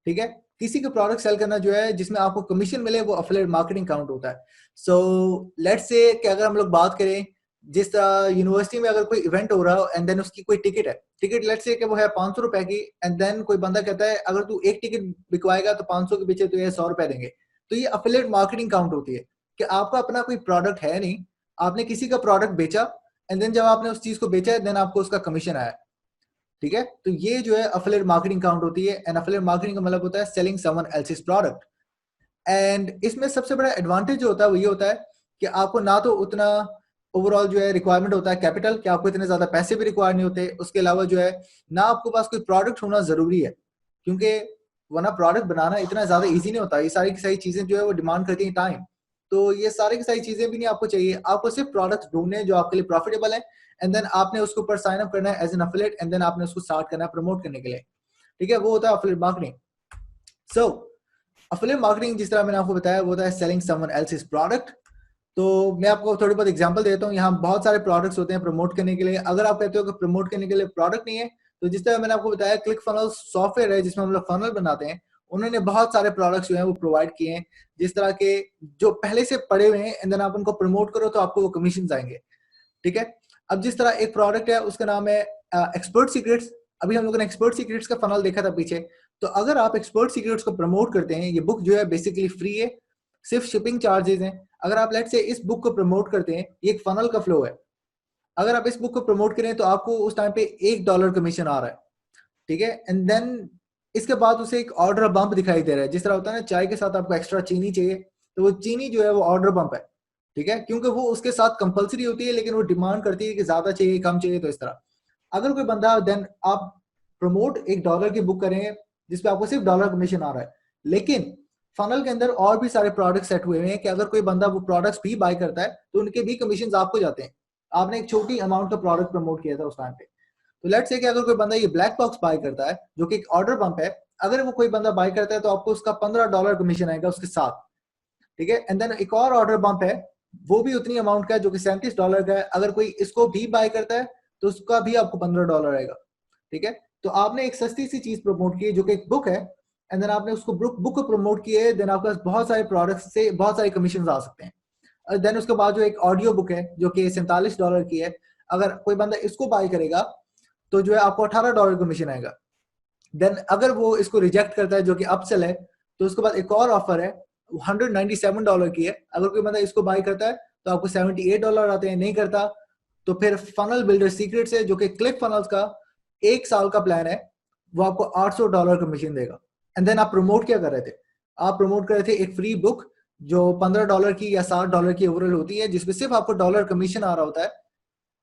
ठीक है, किसी के प्रोडक्ट सेल करना जो है जिसमें आपको कमीशन मिले, वो अफिलिएट मार्केटिंग काउंट होता है। सो लेट्स से कि अगर हम लोग बात करें, जिस तरह यूनिवर्सिटी में अगर कोई इवेंट हो रहा हो एंड देन उसकी कोई टिकट है, टिकट लेट्स से कि वो है 500 रुपए की, एंड देन कोई बंदा कहता है अगर तू एक टिकट बिकवाएगा तो 500 के पीछे तुझे 100 रुपए देंगे, तो ये अफिलिएट मार्केटिंग काउंट होती है कि आपका अपना कोई प्रोडक्ट है नहीं, आपने किसी का प्रोडक्ट बेचा, एंड देन जब आपने उस चीज को बेचा है देन आपको उसका कमीशन आया, ठीक है। तो ये जो है अफिलिएट मार्केटिंग काउंट होती है। एंड अफिलिएट मार्केटिंग का मतलब होता है selling someone else's product. And इसमें सबसे बड़ा एडवांटेज जो होता है वो ये होता है कि आपको ना तो उतना ओवरऑल जो है रिक्वायरमेंट होता है कैपिटल, कि आपको इतने ज्यादा पैसे भी रिक्वायर नहीं होते, उसके अलावा जो है ना आपको पास कोई प्रोडक्ट होना जरूरी है, क्योंकि वरना प्रोडक्ट बनाना इतना ज्यादा इजी नहीं होता, ये सारी की सारी चीजें जो है वो डिमांड करती हैं टाइम, तो ये सारी की सारी चीजें भी नहीं आपको चाहिए, आपको सिर्फ प्रोडक्ट्स ढूंढने हैं जो आपके लिए प्रॉफिटेबल है, एंड देन आपने उसके ऊपर साइन अप करना है as an affiliate, and then आपने उसको स्टार्ट करना है प्रमोट करने के लिए, ठीक है, वो होता है अफिलिएट मार्केटिंग। सो अफिलिएट मार्केटिंग जिस तरह मैंने आपको बताया वो होता है सेलिंग समवन एल्सेस प्रोडक्ट। तो मैं आपको थोड़ी बहुत एग्जांपल देता हूँ, यहाँ बहुत सारे प्रोडक्ट्स होते हैं प्रमोट करने के लिए। अगर आप कहते हो कि प्रमोट करने के लिए प्रोडक्ट नहीं है, तो जिस तरह मैंने आपको बताया क्लिक फनल सॉफ्टवेयर है जिसमें हम लोग फनल बनाते हैं, उन्होंने बहुत सारे प्रोडक्ट्स जो है वो प्रोवाइड किए हैं, जिस तरह के जो पहले से पड़े हुए हैं, एंड देन आप उनको प्रमोट करो तो आपको वो कमीशन आएंगे, ठीक है। अब जिस तरह एक प्रोडक्ट है उसका नाम है एक्सपर्ट सीक्रेट्स, अभी हम लोगों ने एक्सपर्ट सीक्रेट्स का फनल देखा था पीछे, तो अगर आप एक्सपर्ट सीक्रेट्स को प्रमोट करते हैं, ये बुक जो है बेसिकली फ्री है, सिर्फ शिपिंग चार्जेस हैं, अगर आप लेट से इस बुक को प्रमोट करते हैं, ये एक फनल का फ्लो है, अगर आप इस बुक को प्रमोट करें तो आपको उस टाइम पे $1 कमीशन आ रहा है, ठीक है, एंड देन इसके बाद उसे एक ऑर्डर बम्प दिखाई दे रहा है, जिस तरह होता है ना चाय के साथ आपको एक्स्ट्रा चीनी चाहिए, तो वो चीनी जो है वो ऑर्डर बम्प है, ठीक है, क्योंकि वो उसके साथ कंपलसरी होती है लेकिन वो डिमांड करती है कि ज्यादा चाहिए कम चाहिए, तो इस तरह अगर कोई बंदा देन आप प्रमोट $1 की बुक करें जिसपे आपको सिर्फ डॉलर कमीशन आ रहा है, लेकिन फनल के अंदर और भी सारे प्रोडक्ट सेट हुए हैं कि अगर कोई बंदा वो प्रोडक्ट्स भी बाय करता है तो उनके भी कमीशन आपको जाते हैं, आपने एक छोटी अमाउंट का प्रोडक्ट प्रमोट किया था उस टाइम पे, तो लेट्स से कि अगर कोई बंदा ये ब्लैक बॉक्स बाय करता है जो कि एक ऑर्डर पंप है, अगर वो कोई बंदा बाय करता है तो आपको उसका $15 कमीशन आएगा उसके साथ, ठीक है, एंड देन एक और ऑर्डर पंप है, वो भी उतनी अमाउंट का है जो कि $37 का है, अगर कोई इसको भी बाय करता है तो उसका भी आपको $15 आएगा, ठीक है। तो आपने एक सस्ती सी चीज प्रमोट की है जो कि एक बुक है, एंड देन आपने उसको बुक को प्रमोट किया है, देन आपके पास बहुत सारे प्रोडक्ट्स से बहुत सारे कमीशन आ सकते हैं। देन उसके बाद जो एक ऑडियो बुक है जो कि $47 की है, अगर कोई बंदा इसको बाय करेगा तो जो है आपको $18 कमीशन आएगा, देन अगर वो इसको रिजेक्ट करता है जो कि अपसेल है, तो उसके बाद एक और ऑफर है $197 की है, अगर कोई बंदा इसको बाय करता है तो आपको $78 आते हैं, नहीं करता तो फिर फनल बिल्डर सीक्रेट्स है जो कि क्लिक फनल्स का 1 साल का प्लान है, वो आपको $800 कमीशन देगा। एंड देन आप प्रमोट क्या कर रहे थे, आप प्रमोट कर रहे थे एक फ्री बुक जो $15 की या $60 की ओवरऑल होती है, जिसमें सिर्फ आपको डॉलर कमीशन आ रहा होता है,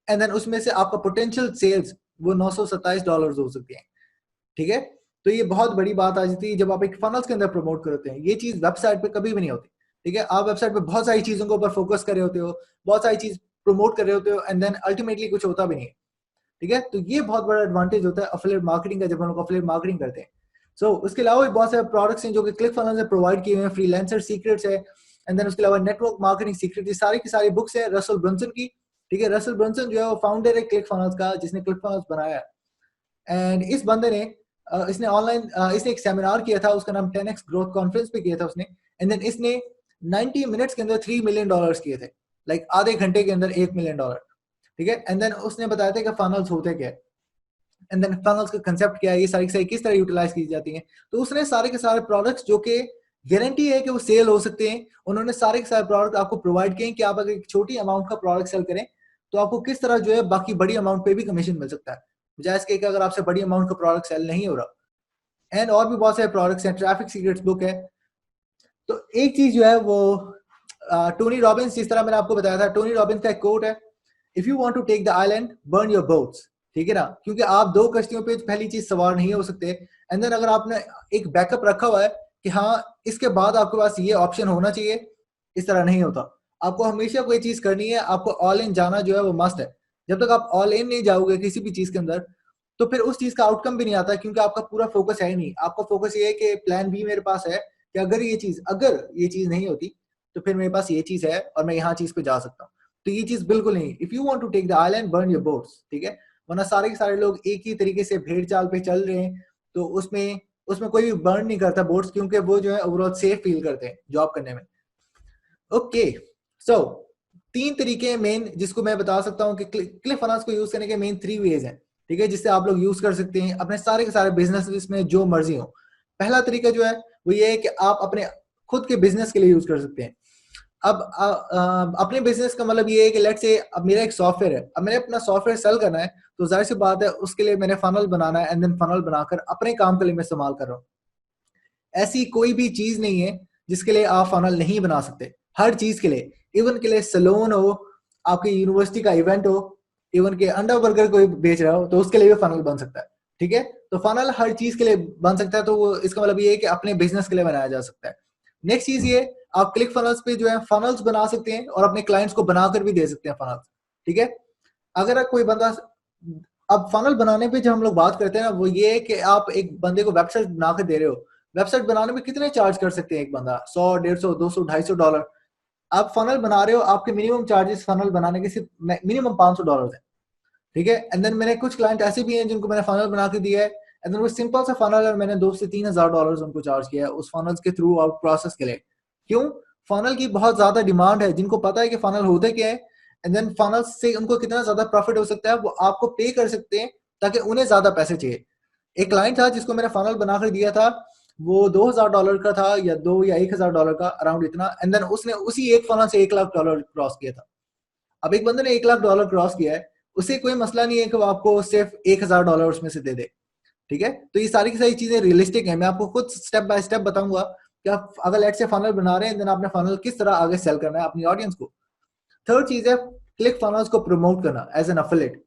एंड देन उसमें से आपका पोटेंशियल सेल्स वो $927 हो सकती है, ठीक है। तो ये बहुत बड़ी बात आ जाती है जब आप एक फनल्स के अंदर प्रमोट करते हैं, ये चीज वेबसाइट पे कभी भी नहीं होती, ठीक है। आप वेबसाइट पे बहुत सारी चीजों के ऊपर फोकस कर रहे होते हो, बहुत सारी चीज प्रमोट कर रहे होते हो, एंड देन अल्टीमेटली कुछ होता भी नहीं है, ठीक है। तो ये बहुत बड़ा एडवांटेज होता है अफिलिएट मार्केटिंग का जब हम लोग अफिलिएट मार्केटिंग करते हैं। सो उसके अलावा भी बहुत सारे प्रोडक्ट्स हैं जो कि क्लिक फनल्स ने प्रोवाइड किए हुए हैं, फ्रीलांसर सीक्रेट्स है, एंड देन उसके अलावा नेटवर्क मार्केटिंग सीक्रेट, ये सारी की सारी बुक्स है रसल ब्रंसन की, ठीक है। रसल ब्रंसन जो है वो फाउंडर है क्लिक फनल्स का, जिसने क्लिक फनल्स बनाया है, एंड इस बंदे ने इसने ऑनलाइन इसने एक सेमिनार किया था, उसका नाम 10x ग्रोथ कॉन्फ्रेंस पे किया था उसने, एंड देन इसने 90 मिनट्स के अंदर $3 मिलियन किए थे, लाइक आधे घंटे के अंदर $1 मिलियन, ठीक है। एंड देन उसने बताया था कि फनल्स होते क्या है, एंड देन फनल्स का कंसेप्ट क्या है, ये सारी सारी किस तरह यूटिलाइज की जाती हैं, तो उसने सारे के सारे प्रोडक्ट्स जो कि गारंटी है कि वो सेल हो सकते हैं, उन्होंने सारे के सारे प्रोडक्ट आपको प्रोवाइड किए कि आप अगर एक छोटी अमाउंट का प्रोडक्ट सेल करें तो आपको किस तरह जो है बाकी बड़ी अमाउंट पे भी कमीशन मिल सकता है, बजाय इसके कि अगर आपसे बड़ी अमाउंट का प्रोडक्ट सेल नहीं हो रहा। एंड और भी बहुत सारे प्रोडक्ट्स हैं, ट्रैफिक सीक्रेट्स बुक है। तो एक चीज जो है वो टोनी रॉबिन्स, जिस तरह मैंने आपको बताया था, टोनी रॉबिन्स का एक कोट है, if you want to take the island burn your boats, ठीक है ना, क्योंकि आप दो कश्तियों पे पहली चीज सवार नहीं हो सकते, एंड देन अगर आपने एक बैकअप रखा हुआ है कि हाँ इसके बाद आपके पास ये ऑप्शन होना चाहिए, इस तरह नहीं होता, आपको हमेशा कोई चीज करनी है, आपको ऑल इन जाना जो है वो मस्ट है, जब तक आप ऑल इन नहीं जाओगे किसी भी चीज के अंदर तो फिर उस चीज का आउटकम भी नहीं आता, क्योंकि आपका पूरा फोकस है ही नहीं, आपका फोकस ये है कि प्लान बी मेरे पास है कि अगर ये चीज नहीं होती तो फिर मेरे पास ये चीज है और मैं यहाँ चीज पे जा सकता हूँ, तो ये चीज बिल्कुल नहीं, if you want to take the island burn your boats, ठीक है। वरना सारे के सारे लोग एक ही तरीके से भेड़ चाल पे चल रहे हैं, तो उसमें उसमें कोई भी बर्न नहीं करता बोट्स, क्योंकि वो जो है ओवरऑल सेफ फील करते हैं जॉब करने में। ओके, सो 3 तरीके मेन जिसको मैं बता सकता हूँ कि क्लिक फनल्स को यूज करने के मेन 3 वेज हैं, ठीक है, जिससे आप लोग यूज कर सकते हैं अपने सारे के सारे बिजनेस में जो मर्जी हो। पहला तरीका जो है वो ये है कि आप अपने खुद के बिजनेस के लिए यूज कर सकते हैं। अब अपने बिजनेस का मतलब ये है कि लेट्स से अब मेरा एक सॉफ्टवेयर है, अब मैंने अपना सॉफ्टवेयर सेल करना है, तो जाहिर सी बात है उसके लिए मैंने फनल बनाना है, एंड देन फनल बनाकर अपने काम के लिए मैं इस्तेमाल कर रहा हूँ। ऐसी कोई भी चीज नहीं है जिसके लिए आप फनल नहीं बना सकते, हर चीज के लिए, इवन के लिए सैलून हो, आपकी यूनिवर्सिटी का इवेंट हो, इवन के अंडा बर्गर कोई बेच रहा हो तो उसके लिए भी फनल बन सकता है, ठीक है। तो फनल हर चीज के लिए बन सकता है, तो वो इसका मतलब ये है कि अपने बिजनेस के लिए बनाया जा सकता है। नेक्स्ट चीज ये, आप क्लिक फनल्स पे जो है फनल्स बना सकते हैं और अपने क्लाइंट्स को बनाकर भी दे सकते हैं फनल्स, ठीक है। अगर कोई बंदा, अब फनल बनाने पे जब हम लोग बात करते हैं ना, वो ये है कि आप एक बंदे को वेबसाइट बनाकर दे रहे हो, वेबसाइट बनाने में कितने चार्ज कर सकते हैं एक बंदा, 100, 150, 200, $250। आप फनल बना रहे हो, आपके मिनिमम चार्जेस फनल बनाने के सिर्फ मिनिमम $500 है, ठीक है। एंड देन मैंने कुछ क्लाइंट ऐसे भी हैं जिनको मैंने फनल बना के दिया है, एंड देन वो सिंपल सा फनल है, मैंने $2,000 से $3,000 उनको चार्ज किया है उस फनल के थ्रू आउट प्रोसेस के लिए। क्यों? फनल की बहुत ज्यादा डिमांड है, जिनको पता है कि फनल होते क्या है, एंड देन फनल से उनको कितना ज्यादा प्रॉफिट हो सकता है वो आपको पे कर सकते हैं, ताकि उन्हें ज्यादा पैसे चाहिए। एक क्लाइंट था जिसको मैंने फनल बनाकर दिया था, वो $2,000 का था, या $1,000 का अराउंड इतना, एंड देन उसने उसी एक फनल से $1,00,000 क्रॉस किया था। अब एक बंदे ने $1,00,000 क्रॉस किया है, उसे कोई मसला नहीं है कि वो आपको सिर्फ $1,000 उसमें से दे दे, ठीक है। तो ये सारी की सारी चीजें रियलिस्टिक है, मैं आपको खुद स्टेप बाय स्टेप बताऊंगा कि आप अगर लेट से फनल बना रहे हैं, देन आपने फनल किस तरह आगे सेल करना है अपनी ऑडियंस को। थर्ड चीज है क्लिक फनल्स को प्रमोट करना एज एन एफिलिएट।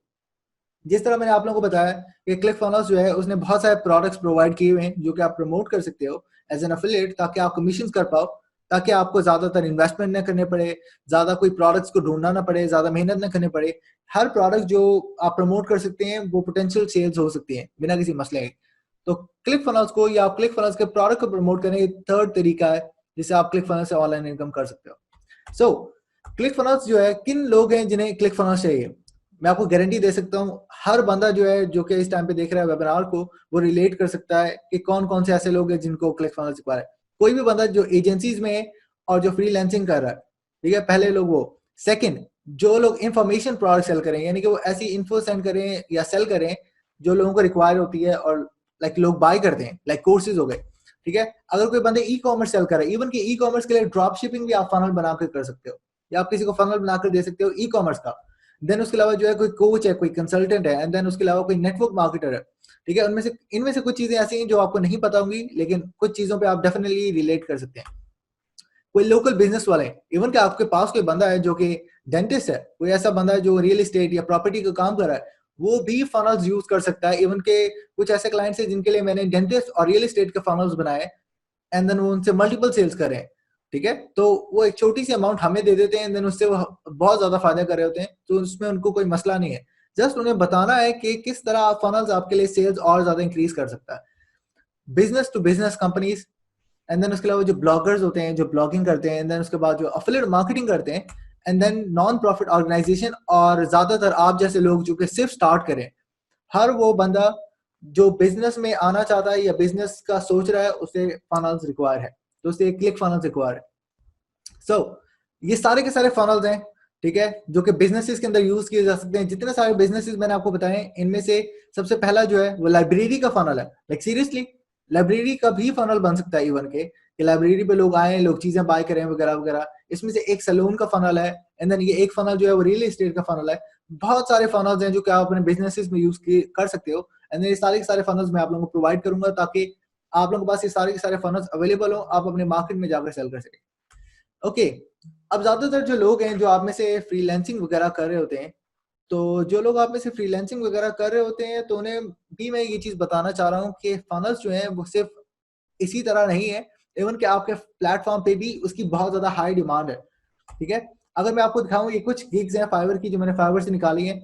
जिस तरह मैंने आप लोगों को बताया कि क्लिक फनल्स जो है उसने बहुत सारे प्रोडक्ट्स प्रोवाइड किए हुए हैं जो कि आप प्रमोट कर सकते हो एज एन एफिलिएट, ताकि आप कमीशन कर पाओ, ताकि आपको ज्यादातर इन्वेस्टमेंट ना करने पड़े, ज्यादा कोई प्रोडक्ट्स को ढूंढना ना पड़े, ज्यादा मेहनत ना करनी पड़े। हर प्रोडक्ट जो आप प्रमोट कर सकते हैं वो पोटेंशियल सेल्स हो सकती है बिना किसी मसले के। तो क्लिक फनल्स को या क्लिक फनल्स के प्रोडक्ट को प्रमोट करने का थर्ड तरीका है जिससे आप क्लिक फनल्स से ऑनलाइन इनकम कर सकते हो। सो क्लिक फनल्स जो है, किन लोग हैं जिन्हें क्लिक फनल्स चाहिए, मैं आपको गारंटी दे सकता हूँ हर बंदा जो है जो कि इस टाइम पे देख रहा है वेबिनार को, वो रिलेट कर सकता है कि कौन कौन से ऐसे लोग हैं जिनको क्लिक फनल्स रिक्वायर है। कोई भी बंदा जो एजेंसीज में है और जो फ्रीलांसिंग कर रहा है, ठीक है, पहले लोग वो। सेकंड, जो लोग इंफॉर्मेशन प्रोडक्ट सेल करें, यानी कि वो ऐसी इन्फो सेंड करें या सेल करें जो लोगों को रिक्वायर होती है और लाइक लोग बाय करते हैं, लाइक कोर्सेज हो गए, ठीक है। अगर कोई बंदे ई कॉमर्स सेल कर रहे हैं, इवन कि ई कॉमर्स के लिए ड्रॉप शिपिंग भी आप फनल बनाकर कर सकते हो, या आप किसी को फनल बनाकर दे सकते हो ई कॉमर्स का। देन उसके अलावा जो है कोई कोच है, कोई कंसल्टेंट है, एंड देन उसके अलावा कोई नेटवर्क मार्केटर है, ठीक है। उनमें से इनमें से कुछ चीजें ऐसी हैं जो आपको नहीं पता होंगी, लेकिन कुछ चीजों पे आप डेफिनेटली रिलेट कर सकते हैं। कोई लोकल बिजनेस वाले, इवन कि आपके पास कोई बंदा है जो कि डेंटिस्ट है, कोई ऐसा बंदा है जो रियल एस्टेट या प्रॉपर्टी का काम कर रहा है, वो भी फनल्स यूज कर सकता है। इवन के कुछ ऐसे क्लाइंट्स हैं जिनके लिए मैंने डेंटिस्ट और रियल एस्टेट के फनल्स बनाए, एंड देन वो उनसे मल्टीपल सेल्स कर रहे हैं, ठीक है। तो वो एक छोटी सी अमाउंट हमें दे देते हैं, एंड देन उससे वो बहुत ज्यादा फायदा कर रहे होते हैं, तो उसमें उनको कोई मसला नहीं है। जस्ट उन्हें बताना है कि किस तरह फनल्स आपके लिए सेल्स और ज्यादा इंक्रीज कर सकता है। Business to business companies, and then उसके अलावा जो ब्लॉगर्स होते हैं जो ब्लॉगिंग करते हैं, एंड देन उसके बाद जो अफिलिएट मार्केटिंग करते हैं, and then non profit organisation, और ज्यादातर आप जैसे लोग जो कि सिर्फ स्टार्ट करें। हर वो बंदा जो बिजनेस में आना चाहता है या बिजनेस का सोच रहा है, उसे फनल्स रिक्वायर है, तो उसे क्लिक फनल्स रिक्वायर है। सो ये सारे के सारे फनल्स हैं, ठीक है, जो कि बिजनेसेस के अंदर यूज किए जा सकते हैं। जितने सारे बिजनेसेस मैंने आपको बताए, इनमें से सबसे पहला जो है वो लाइब्रेरी का फनल है। लाइक सीरियसली लाइब्रेरी का भी फनल बन सकता है, इवन के कि लाइब्रेरी पे लोग आए, लोग चीजें बाय करें वगैरह वगैरह। इसमें से एक सैलून का फनल है, एंड देन ये एक फनल जो है वो रियल एस्टेट का फनल है। बहुत सारे फनल्स हैं जो कि आप अपने बिजनेसेस में यूज कर सकते हो, एंड ये सारे के सारे फनल्स मैं आप लोगों को प्रोवाइड करूंगा, ताकि आप लोगों के पास ये सारे के सारे फनल्स अवेलेबल हो, आप अपने मार्केट में जाकर सेल कर सकें। ओके, अब ज्यादातर जो लोग हैं जो आप में से फ्रीलांसिंग वगैरह कर रहे होते हैं, तो जो लोग आप में से फ्रीलांसिंग वगैरह कर रहे होते हैं, तो उन्हें भी मैं ये चीज बताना चाह रहा हूँ कि फनल्स जो है वो सिर्फ इसी तरह नहीं है, इवन कि आपके प्लेटफॉर्म पे भी उसकी बहुत ज्यादा हाई डिमांड है, ठीक है। अगर मैं आपको दिखाऊं, ये कुछ गिग्स हैं फाइवर की जो मैंने फाइवर से निकाली है,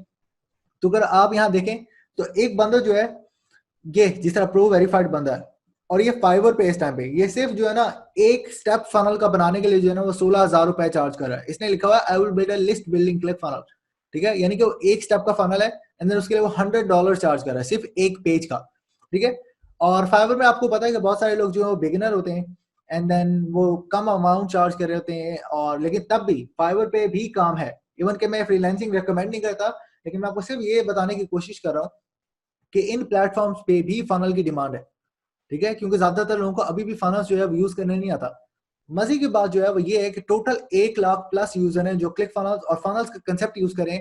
तो अगर आप यहाँ देखें तो एक बंदा जो है, ये जिस तरह प्रो वेरीफाइड बंदा है, और ये फाइवर पे इस टाइम पे ये सिर्फ जो है ना एक स्टेप फनल का बनाने के लिए जो है ना वो $16,000 चार्ज कर रहा है। इसने लिखा हुआ है I will build a list building click funnel, ठीक है, यानी कि वो एक स्टेप का फनल है एंड देन उसके लिए वो $100 चार्ज कर रहा है सिर्फ एक पेज का, ठीक है। और फाइवर में आपको पता है कि बहुत सारे लोग जो है बिगिनर होते हैं एंड देन वो कम अमाउंट चार्ज कर रहे होते हैं, और लेकिन तब भी फाइवर पे भी काम है। इवन कि मैं फ्रीलांसिंग रेकमेंड नहीं करता, लेकिन मैं आपको सिर्फ ये बताने की कोशिश कर रहा हूँ कि इन प्लेटफॉर्म्स पे भी फनल की डिमांड है, ठीक है, क्योंकि ज्यादातर लोगों को अभी भी फनल्स जो है यूज करने नहीं आता। मजे की बात जो है वो ये है कि टोटल 1 लाख प्लस यूजर हैं जो क्लिक फनल्स और फनल्स का कंसेप्ट यूज करें,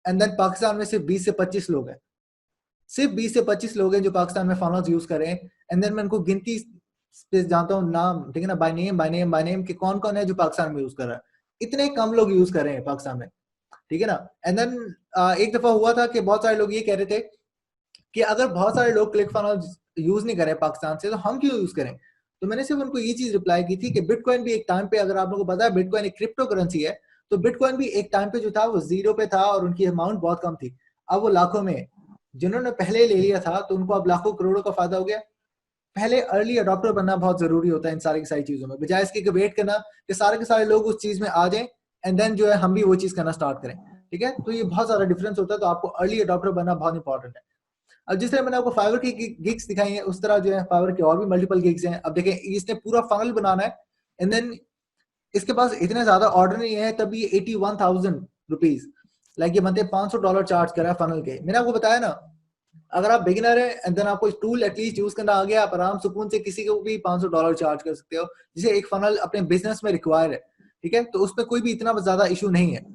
एंड देन पाकिस्तान में सिर्फ 20 से 25 लोग हैं, सिर्फ 20 से 25 लोग हैं जो पाकिस्तान में फनल्स यूज करें। एंड देन मैं उनको गिनती पे जानता हूँ नाम, ठीक है ना, by name by name by name कि कौन कौन है जो पाकिस्तान में यूज कर रहा है। इतने कम लोग यूज कर रहे हैं पाकिस्तान में, ठीक है ना। एंड देन एक दफा हुआ था कि बहुत सारे लोग ये कह रहे थे कि अगर बहुत सारे लोग क्लिक फनल्स यूज नहीं करें पाकिस्तान से तो हम क्यों यूज करें। तो मैंने सिर्फ उनको ये चीज रिप्लाई की थी कि बिटकॉइन भी एक टाइम पे, अगर आप लोगों को पता है बिटकॉइन एक क्रिप्टो करेंसी है, तो बिटकॉइन भी एक टाइम पे जो था वो 0 पे था और उनकी अमाउंट बहुत कम थी, अब वो लाखों में। जिन्होंने पहले ले लिया था तो उनको अब लाखों करोड़ों का फायदा हो गया। पहले अर्ली अडॉप्टर बनना बहुत जरूरी होता है इन सारी की सारी चीजों में, बजाय इसके कि वेट करना कि सारे के सारे लोग उस चीज में आ जाएं एंड देन जो है हम भी वो चीज करना स्टार्ट करें, ठीक है। तो ये बहुत सारा डिफरेंस होता है, तो आपको अर्ली अडॉप्टर बनना बहुत इंपॉर्टेंट है। अब जिस तरह मैंने आपको फाइवर की गिग्स दिखाई हैं, उस तरह जो है फाइवर के और भी मल्टीपल गिग्स हैं। अब देखें, इसने पूरा फनल बनाना है एंड देन इसके पास इतने ज्यादा ऑर्डर नहीं है, तब ये 81,000 रुपीज, लाइक ये बनते $500 चार्ज कर रहा है फनल के। मैंने आपको बताया ना, अगर आप बिगिनर है एंड देन आपको टूल एटलीस्ट यूज करना आ गया, आप आराम सुकून से किसी को भी $500 चार्ज कर सकते हो, जिसे एक फनल अपने बिजनेस में रिक्वायर है, ठीक है। तो उसमें कोई भी इतना ज्यादा इशू नहीं है।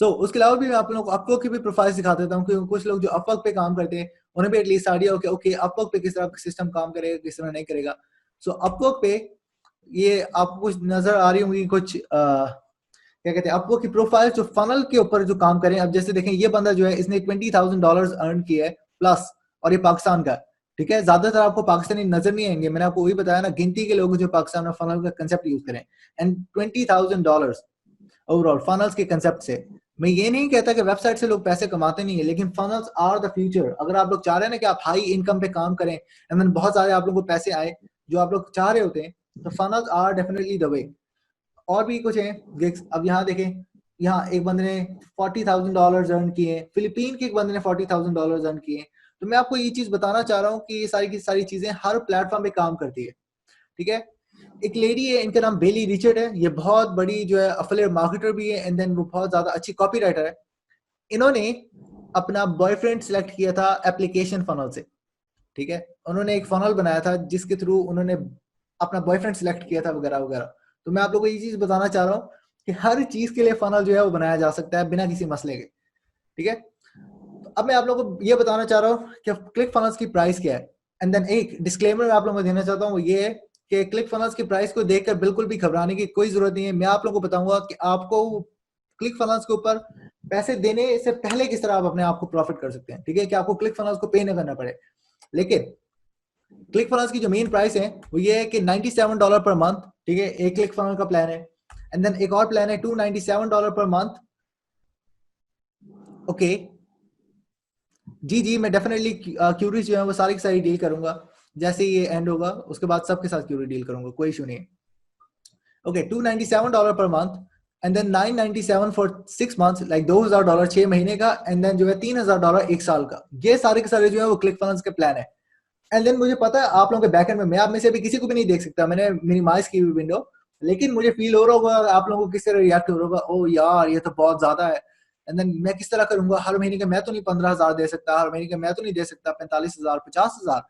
उसके अलावा भी मैं आप लोगों को अपवर्क की भी प्रोफाइल दिखा देता हूँ, क्योंकि कुछ लोग जो अपवर्क पे काम करते हैं उन्हें भी एटलीस्ट आइडिया हो कि ओके अपवर्क पे किस तरह का सिस्टम काम करेगा, किस तरह नहीं करेगा। अपवर्क पे ये आपको कुछ नजर आ रही होंगी कुछ क्या कहते हैं अपवर्क की प्रोफाइल जो फनल के ऊपर जो काम करें। अब जैसे देखें, ये बंदा जो है इसने $20,000 अर्न किया है प्लस, और ये पाकिस्तान का, ठीक है। ज्यादातर आपको पाकिस्तानी नजर नहीं आएंगे, मैंने आपको वही बताया ना, गिनती के लोग जो पाकिस्तान में फनल का कंसेप्ट यूज करें, एंड $20,000 ओवरऑल फनल्स के कंसेप्ट से। मैं ये नहीं कहता कि वेबसाइट से लोग पैसे कमाते नहीं है, लेकिन फनल्स आर द फ्यूचर। अगर आप लोग चाह रहे हैं ना कि आप हाई इनकम पे काम करें एंड देन बहुत सारे आप लोगों को पैसे आए जो आप लोग चाह रहे होते हैं, तो funnels are definitely the way. और भी कुछ है गिग्स। अब यहाँ देखें, यहाँ एक बंदे ने $40,000 अर्न किए, फिलीपीन के एक बंदे ने $40,000 अर्न किए। तो मैं आपको ये चीज बताना चाह रहा हूँ कि ये सारी की सारी चीजें हर प्लेटफॉर्म पे काम करती है, ठीक है। एक लेडी है, इनका नाम बेली रिचर्ड है, ये बहुत बड़ी जो है अफिलिएट मार्केटर भी है एंड देन वो बहुत ज्यादा अच्छी कॉपीराइटर है। इन्होंने अपना बॉयफ्रेंड सिलेक्ट किया था एप्लीकेशन फनल से, ठीक है। उन्होंने एक फनल बनाया था जिसके थ्रू उन्होंने अपना बॉयफ्रेंड सिलेक्ट किया था वगैरह वगैरह। तो मैं आप लोगों को ये चीज बताना चाह रहा हूँ कि हर चीज के लिए फनल जो है वो बनाया जा सकता है बिना किसी मसले के, ठीक है। तो अब मैं आप लोगों को ये बताना चाह रहा हूँ कि क्लिक फनल्स की प्राइस क्या है। एंड देन एक डिस्क्लेमर आप लोगों को देना चाहता हूँ, वो ये है कि क्लिक फनल्स की प्राइस को देखकर बिल्कुल भी घबराने की कोई जरूरत नहीं है। मैं आप लोगों को बताऊंगा कि आपको क्लिक फनल्स के ऊपर पैसे देने से पहले किस तरह आप अपने आप को प्रॉफिट कर सकते हैं, ठीक है, कि आपको क्लिक फनल्स को पे नहीं करना पड़े। लेकिन क्लिक फनल्स की जो मेन प्राइस है वो ये है कि $97 पर मंथ, ठीक है, एक क्लिक फनल का प्लान है। एंड देन एक और प्लान है $297 पर मंथ। ओके जी जी, मैं डेफिनेटली क्यूरीज जो है वो सारी की सारी डील करूंगा, जैसे ये एंड होगा उसके बाद सबके साथ क्यूरी डील करूंगा, कोई इशू नहीं है। Okay $297 per month and then $997 for 6 months, like $2,000 6 महीने का, एंड देन जो है $3,000 एक साल का। ये सारे के सारे जो है वो क्लिक फनल्स के प्लान है। एंड देन मुझे पता है आप लोगों के बैकएंड में, मैं आप में से अभी किसी को भी नहीं देख सकता, मैंने मिनिमाइज की हुई विंडो, लेकिन मुझे फील हो रहा होगा आप लोगों को किस तरह रिएक्ट हो रहा होगा, ओ यार ये तो बहुत ज्यादा है। एंड देन मैं किस तरह करूंगा, हर महीने का मैं तो नहीं 15,000 दे सकता, हर महीने का मैं तो नहीं दे सकता 45,000 50,000।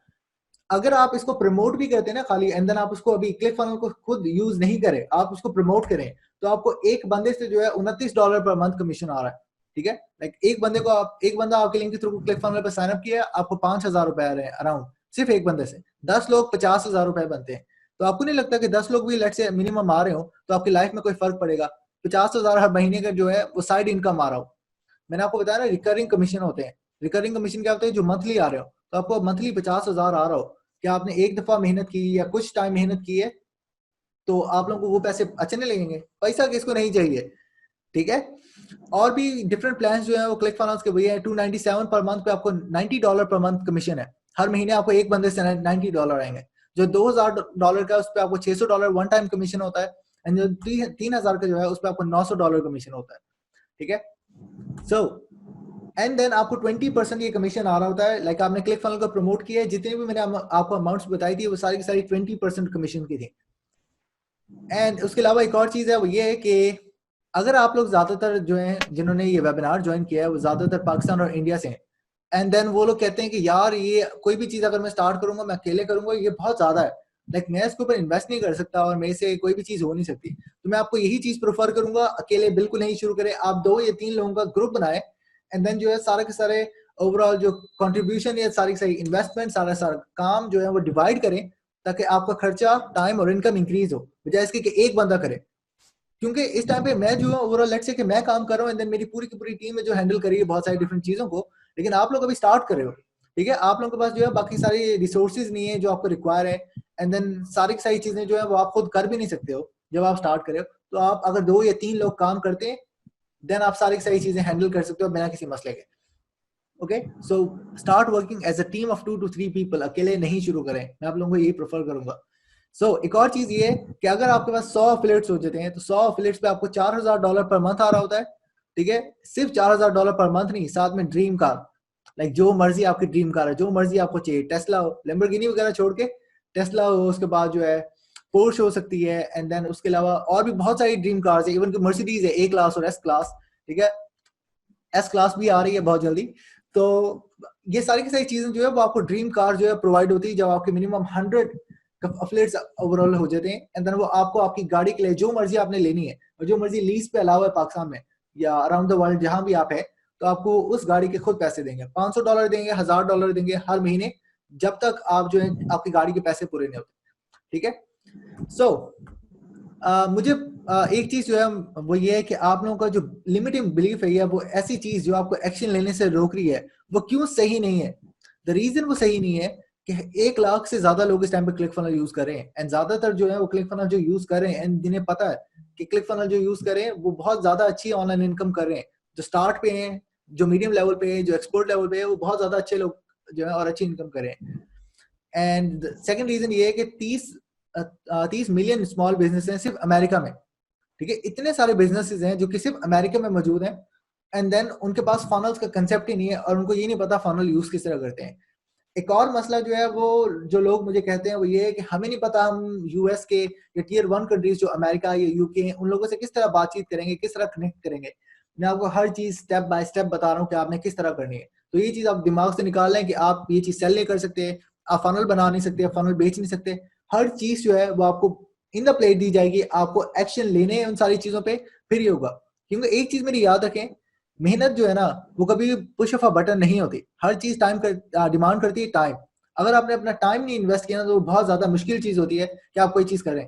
अगर आप इसको प्रमोट भी करते हैं ना खाली, एंड देन आप उसको अभी क्लिक फनल को खुद यूज नहीं करें, आप उसको प्रमोट करें, तो आपको एक बंदे से जो है $29 पर मंथ कमीशन आ रहा है, ठीक है। लाइक एक बंदे को एक बंदा आपके लिंक के थ्रू क्लिक फनल पर साइन अप किया, आपको $5,000 आ रहे हैं अराउंड, सिर्फ एक बंदे से। 10 लोग $50,000 बनते हैं। तो आपको नहीं लगता कि 10 लोग भी लेट से मिनिमम आ रहे हो तो आपकी लाइफ में कोई फर्क पड़ेगा? 50,000 हर महीने का जो है वो साइड इनकम आ रहा हो। मैंने आपको बताया ना रिकरिंग कमीशन होते हैं। रिकरिंग कमीशन क्या होते हैं? जो मंथली आ रहे हो, तो आपको मंथली 50,000 आ रहा हो कि आपने एक दफा मेहनत की या कुछ टाइम मेहनत की है, तो आप लोगों को वो पैसे अच्छे नहीं लगेंगे? पैसा किसको नहीं चाहिए, ठीक है। और भी डिफरेंट प्लान जो है वो क्लिक फनल्स के भैया है। $297 पर मंथ पे आपको $90 पर मंथ कमीशन है। हर महीने आपको एक बंदे से $90 आएंगे। जो $2,000 का उस पर आपको $600 वन टाइम कमीशन होता है, एंड जो 3,000 का जो है उस पर आपको $900 कमीशन होता है, ठीक है। सो एंड देन आपको 20% ये कमीशन आ रहा होता है। लाइक आपने क्लिक फनल को प्रमोट किया है, जितने भी मैंने आपको अमाउंट्स बताई थी वो सारी की सारी 20% कमीशन की थी। एंड उसके अलावा एक और चीज है, वो ये है कि अगर आप लोग ज्यादातर जो है जिन्होंने ये वेबिनार ज्वाइन किया है वो ज्यादातर पाकिस्तान और इंडिया से हैं, एंड देन वो लोग कहते हैं कि यार ये कोई भी चीज अगर मैं स्टार्ट करूंगा मैं अकेले करूंगा ये बहुत ज्यादा है, लाइक मैं इसके ऊपर इन्वेस्ट नहीं कर सकता और मेरे से कोई भी चीज हो नहीं सकती। तो मैं आपको यही चीज प्रेफर करूंगा, अकेले बिल्कुल नहीं शुरू करें, आप 2 या 3 लोगों का ग्रुप बनाए एंड देन जो है सारे के सारे ओवरऑल जो कंट्रीब्यूशन या सारी सारी इन्वेस्टमेंट सारा सारा काम जो है वो डिवाइड करें, ताकि आपका खर्चा टाइम और इनकम इंक्रीज हो, बजाय इसके कि एक बंदा करे। क्योंकि इस टाइम पे मैं जो हूँ ओवरऑल लेट्स से कि मैं काम कर रहा हूँ एंड देन मेरी पूरी की पूरी टीम है जो हैंडल कर रही है बहुत सारी डिफरेंट चीजों को, लेकिन आप लोग अभी स्टार्ट कर रहे हो, ठीक है, आप लोगों के पास जो है बाकी सारी रिसोर्सेज नहीं है जो आपको रिक्वायर है, एंड देन सारी की सारी चीजें जो है वो आप खुद कर भी नहीं सकते हो जब आप स्टार्ट कर रहे हो। तो आप अगर 2 या 3 लोग काम करते हैं देन आप सारी की सारी चीजें हैंडल कर सकते हो बिना किसी मसले के। Okay, so start working as a team of 2 to 3 people, अकेले नहीं शुरू करें, मैं आप लोगों को यही प्रेफर करूंगा। एक और चीज ये है कि अगर आपके पास 100 अफिलिएट्स हो जाते हैं तो 100 अफिलिएट्स पे आपको $4000 पर मंथ आ रहा होता है, ठीक है, सिर्फ $4000 पर मंथ नहीं, साथ में ड्रीम कार, लाइक जो मर्जी आपकी ड्रीम कार है, जो मर्जी आपको चाहिए, टेस्ला हो, लैम्बोर्गिनी वगैरह छोड़ के टेस्ला हो, उसके बाद जो है पोर्श हो सकती है, एंड देन उसके अलावा और भी बहुत सारी ड्रीम कार्स है, इवन की मर्सिडीज है ए क्लास और एस क्लास, ठीक है, एस क्लास भी आ रही है बहुत जल्दी। तो ये सारी की सारी चीजें जो है वो आपको ड्रीम कार जो है प्रोवाइड होती है जब आपके मिनिमम 100 अफिलिएट्स ओवरऑल हो जाते हैं, एंड देन वो आपको आपकी गाड़ी के लिए जो मर्जी आपने लेनी है और जो मर्जी लीज पे अलावा है पाकिस्तान में या अराउंड द वर्ल्ड जहां भी आप है, तो आपको उस गाड़ी के खुद पैसे देंगे, $500 देंगे, $1000 देंगे हर महीने, जब तक आप जो है आपकी गाड़ी के पैसे पूरे नहीं होते, ठीक है। मुझे एक चीज जो है वो ये है कि आप लोगों का जो लिमिटिंग बिलीफ है या वो ऐसी चीज जो आपको एक्शन लेने से रोक रही है वो क्यों सही नहीं है। द रीजन वो सही नहीं है कि 1 लाख से ज्यादा लोग इस टाइम पे क्लिक फनल यूज कर रहे हैं, एंड ज्यादातर जो है वो क्लिक फनल जो यूज कर रहे हैं एंड जिन्हें पता है कि क्लिक फनल जो यूज कर रहे हैं वो बहुत ज्यादा अच्छी ऑनलाइन इनकम कर रहे हैं, जो स्टार्ट पे हैं, जो मीडियम लेवल पे है, जो एक्सपोर्ट लेवल पे है, वो बहुत ज्यादा अच्छे लोग जो है और अच्छी इनकम कर रहे हैं। एंड सेकंड रीजन ये है कि 30 मिलियन स्मॉल बिजनेस हैं सिर्फ अमेरिका में, ठीक है, इतने सारे बिजनेसेस हैं जो कि सिर्फ अमेरिका में मौजूद हैं, एंड देन उनके पास फनल्स का कंसेप्ट ही नहीं है और उनको ये नहीं पता फनल यूज किस तरह करते हैं। एक और मसला जो है वो जो लोग मुझे कहते हैं वो ये है कि हमें नहीं पता हम यूएस के या टियर 1 कंट्रीज जो अमेरिका या यूके हैं उन लोगों से किस तरह बातचीत करेंगे, किस तरह कनेक्ट करेंगे। मैं आपको हर चीज स्टेप बाय स्टेप बता रहा हूँ कि आपने किस तरह करनी है। तो ये चीज आप दिमाग से निकाल लें कि आप ये चीज सेल नहीं कर सकते, आप फनल बना नहीं सकते, फनल बेच नहीं सकते, हर चीज जो है वो आपको इन द प्लेट दी जाएगी, आपको एक्शन लेने हैं उन सारी चीजों पे, फिर ही होगा। क्योंकि एक चीज मेरी याद रखें, मेहनत जो है ना वो कभी पुश ऑफ अ बटन नहीं होती, हर चीज टाइम कर डिमांड करती है टाइम। अगर आपने अपना टाइम नहीं इन्वेस्ट किया ना तो बहुत ज्यादा मुश्किल चीज होती है कि आप कोई चीज करें।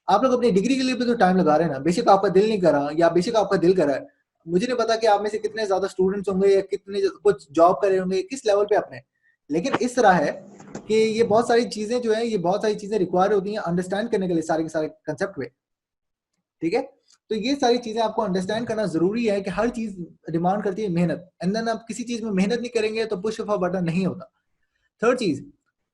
आप लोग अपनी डिग्री के लिए भी तो टाइम लगा रहे हैं ना, बेशक आपका दिल नहीं कर रहा या बेशक आपका दिल कर रहा है, मुझे नहीं पता कि आप में से कितने ज्यादा स्टूडेंट्स होंगे या कितने कुछ जॉब कर रहे होंगे किस लेवल पे अपने, लेकिन इस तरह है कि ये बहुत सारी चीजें जो है ये बहुत सारी चीजें रिक्वायर होती हैं अंडरस्टैंड करने के लिए सारे के सारे कंसेप्ट में, ठीक है। तो ये सारी चीजें आपको अंडरस्टैंड करना जरूरी है कि हर चीज डिमांड करती है मेहनत, एंड देन आप किसी चीज में मेहनत नहीं करेंगे तो पुश ऑफ अ बटन नहीं होता। थर्ड चीज,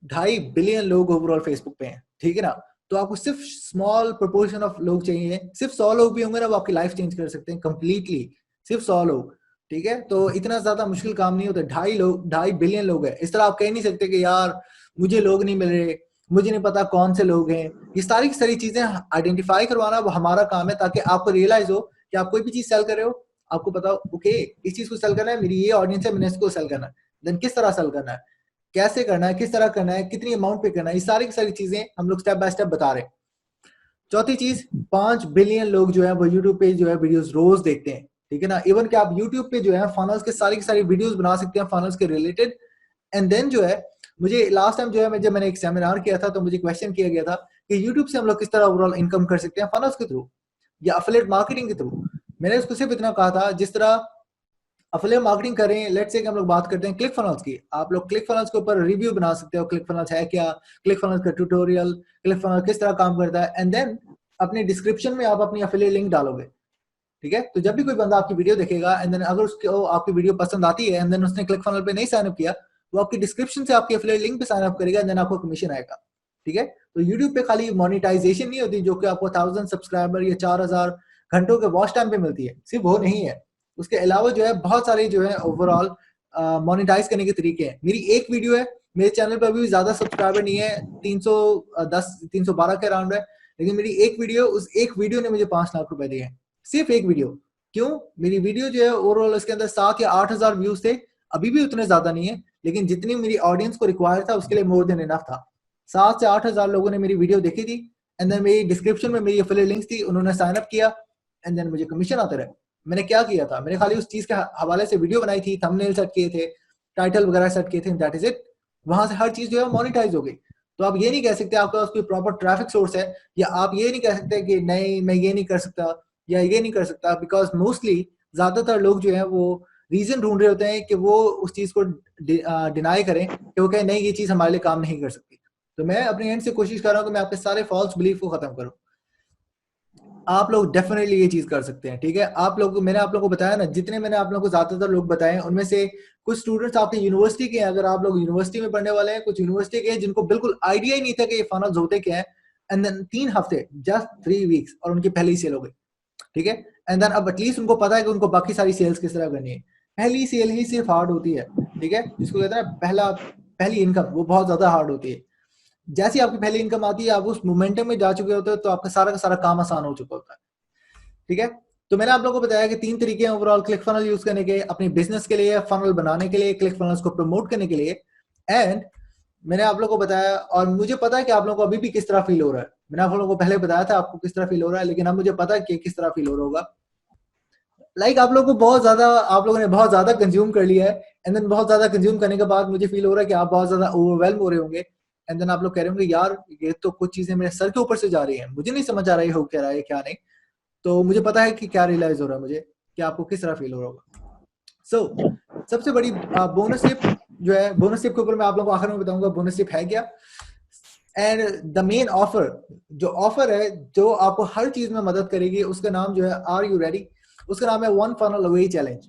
2.5 बिलियन लोग ओवरऑल फेसबुक पे हैं, ठीक है ना, तो आपको सिर्फ स्मॉल प्रोपोर्शन ऑफ लोग चाहिए, सिर्फ 100 लोग भी होंगे ना वो आपकी लाइफ चेंज कर सकते हैं कंप्लीटली, सिर्फ 100 लोग, ठीक है। तो इतना ज्यादा मुश्किल काम नहीं होता, 2.5 बिलियन लोग है, इस तरह आप कह नहीं सकते कि यार मुझे लोग नहीं मिल रहे, मुझे नहीं पता कौन से लोग हैं। ये सारी की सारी चीजें आइडेंटिफाई करवाना वो हमारा काम है, ताकि आपको रियलाइज हो कि आप कोई भी चीज सेल कर रहे हो, आपको पता हो ओके इस चीज को सेल करना है, मेरी ये ऑडियंस है, मैंने इसको सेल करना है, देन किस तरह सेल करना है, कैसे करना है, किस तरह करना है, कितनी अमाउंट पे करना है, ये सारी की सारी चीजें हम लोग स्टेप बाय स्टेप बता रहे हैं। चौथी चीज, 5 बिलियन लोग जो है वो यूट्यूब पे जो है वीडियोस रोज देखते हैं, ठीक है ना, इवन कि आप यूट्यूब पे जो है फनल्स के सारी की सारी वीडियोस बना सकते हैं फनल्स के रिलेटेड। एंड देन जो है मुझे लास्ट टाइम जो है जब मैंने एक सेमिनार किया था तो मुझे क्वेश्चन किया गया था कि यूट्यूब से हम लोग किस तरह ओवरऑल इनकम कर सकते हैं फनल्स के थ्रू या अफिलिएट मार्केटिंग के थ्रू। मैंने उसको सिर्फ इतना कहा था जिस तरह अफिलिएट मार्केटिंग कर रहे हैं, लेट्स से कि हम लोग बात करते हैं क्लिक फनल्स की, आप लोग क्लिक फनल्स के ऊपर रिव्यू बना सकते हो, क्लिक फनल्स है क्या, क्लिक फनल्स का ट्यूटोरियल, क्लिक फनल किस तरह काम करता है, एंड देन अपने डिस्क्रिप्शन में आप अपनी अफिलिएट लिंक डालोगे, ठीक है। तो जब भी कोई बंदा आपकी वीडियो देखेगा एंड देन अगर उसको आपकी वीडियो पसंद आती है एंड देन उसने क्लिक फनल पे नहीं साइन अप किया, वो आपकी डिस्क्रिप्शन से आपकी एफिलिएट लिंक पे साइन अप करेगा एंड देन आपको कमीशन आएगा, ठीक है। तो यूट्यूब पे खाली मोनेटाइजेशन नहीं होती जो कि आपको 1000 सब्सक्राइबर या 4000 घंटों के वॉच टाइम पे मिलती है, सिर्फ वो नहीं है, उसके अलावा जो है बहुत सारे जो है ओवरऑल मोनेटाइज करने के तरीके हैं। मेरी एक वीडियो है, मेरे चैनल पर अभी ज्यादा सब्सक्राइबर नहीं है, 310 312 के अराउंड है, लेकिन मेरी एक वीडियो, उस एक वीडियो ने मुझे 5 लाख रुपए दिए हैं, सिर्फ एक वीडियो। क्यों? मेरी वीडियो जो है ओवरऑल उसके अंदर 7 या 8 हजार व्यूज थे, अभी भी उतने ज्यादा नहीं है, लेकिन जितनी मेरी ऑडियंस को रिक्वायर था उसके लिए मोर देन इनफ था। 7 से 8 हजार लोगों ने मेरी वीडियो देखी थी, एंड देन मेरी डिस्क्रिप्शन में मेरी एफिलिएट लिंक्स थी, उन्होंने साइन अप किया, एंड देन मुझे कमीशन आते रहे। मैंने क्या किया था, मैंने खाली उस चीज के हवाले से वीडियो बनाई थी, थंबनेल सेट किए थे, टाइटल वगैरह सेट किए थे, दैट इज इट। वहां से हर चीज जो है मोनेटाइज हो गई। तो आप ये नहीं कह सकते आपके पास कोई प्रॉपर ट्रैफिक सोर्स है, या आप ये नहीं कह सकते कि नहीं मैं ये नहीं कर सकता या ये नहीं कर सकता, बिकॉज मोस्टली ज्यादातर लोग जो है वो रीजन ढूंढ रहे होते हैं कि वो उस चीज को डिनाई करें, कि वो कहें नहीं ये चीज हमारे लिए काम नहीं कर सकती। तो मैं अपने एंड से कोशिश कर रहा हूँ कि मैं आपके सारे फॉल्स बिलीफ को खत्म करूँ। आप लोग डेफिनेटली ये चीज कर सकते हैं, ठीक है। आप लोग, मैंने आप लोगों को बताया ना, जितने मैंने आप लोगों को ज्यादातर लोग बताए उनमें से कुछ स्टूडेंट्स आपके यूनिवर्सिटी के हैं, अगर आप लोग यूनिवर्सिटी में पढ़ने वाले हैं, कुछ यूनिवर्सिटी के हैं जिनको बिल्कुल आइडिया ही नहीं था कि ये फनल्स होते क्या है, एंड देन 3 हफ्ते, जस्ट 3 वीक्स, और उनकी पहली सेल हो गई, ठीक है। एंड देन अब एटलीस्ट उनको पता है कि उनको बाकी सारी सेल्स किस तरह करनी है। पहली सेल ही सिर्फ हार्ड होती है, ठीक है, जिसको कहते हैं पहली इनकम, वो बहुत ज्यादा हार्ड होती है। जैसे ही आपकी पहली इनकम आती है, आप उस मोमेंटम में जा चुके होते हो, तो आपका सारा का सारा काम आसान हो चुका होता है, ठीक है। तो मैंने आप लोगों को बताया कि 3 तरीके हैं ओवरऑल क्लिक फनल यूज करने के, अपने बिजनेस के लिए, फनल बनाने के लिए, क्लिक फनल्स को प्रमोट करने के लिए। एंड मैंने आप लोगों को बताया, और मुझे पता है कि आप लोगों को अभी भी किस तरह फील हो रहा है। मैंने आप लोगों को पहले बताया था आपको किस तरह फील हो रहा है, लेकिन अब मुझे पता है कि किस तरह फील हो रहा होगा। आप लोगों को बहुत ज्यादा, आप लोगों ने बहुत ज्यादा कंज्यूम कर लिया है, एंड देन बहुत ज्यादा कंज्यूम करने के बाद मुझे फील हो रहा है कि आप बहुत ज्यादा ओवरवेल्म हो रहे होंगे, एंड देन आप लोग कह रहे होंगे यार ये तो कुछ चीजें मेरे सर के ऊपर से जा रही हैं, मुझे नहीं समझ आ रही हो क्या रहा है क्या नहीं। तो मुझे पता है कि क्या रियलाइज हो रहा है मुझे, कि आपको किस तरह फील हो रहा होगा। सो सबसे बड़ी बोनस टिप जो है, बोनस टिप के ऊपर मैं आप लोगों को आखिर में बताऊंगा बोनस टिप है क्या। एंड द मेन ऑफर, जो ऑफर है जो आपको हर चीज में मदद करेगी, उसका नाम जो है, आर यू रेडी, उसका नाम है वन फनल अवे चैलेंज,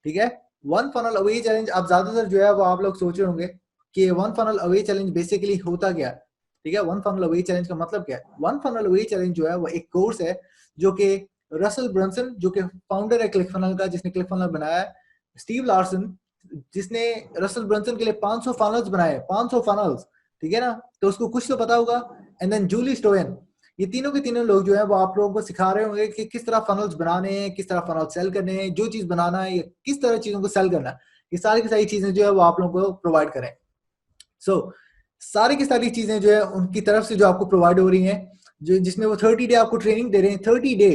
ठीक है। वन फनल अवे चैलेंज, आप ज्यादातर जो है वो आप लोग सोच रहे होंगे कि one funnel away challenge basically होता क्या है, ठीक है। वन फनल अवे चैलेंज का मतलब क्या है? वन फनल अवे चैलेंज जो है वो एक कोर्स है जो कि रसल ब्रंसन, जो कि फाउंडर है क्लिक फनल का, जिसने क्लिक फनल बनाया है, स्टीव लार्सन, जिसने रसल ब्रंसन के लिए 500 फनल्स बनाए, 500 फनल्स, ठीक है ना, तो उसको कुछ तो पता होगा। एंड देन जूली स्टोयन, ये तीनों के तीनों लोग जो है वो आप लोगों को सिखा रहे होंगे कि किस तरह फनल्स बनाने हैं, किस तरह फनल सेल करने हैं, जो चीज बनाना है या किस तरह चीजों को सेल करना है, ये सारी की सारी चीजें जो है वो आप लोगों को प्रोवाइड करें। सो सारी की सारी चीजें जो है उनकी तरफ से जो आपको प्रोवाइड हो रही हैं, जो जिसमें वो 30 डे आपको ट्रेनिंग दे रहे हैं, 30 day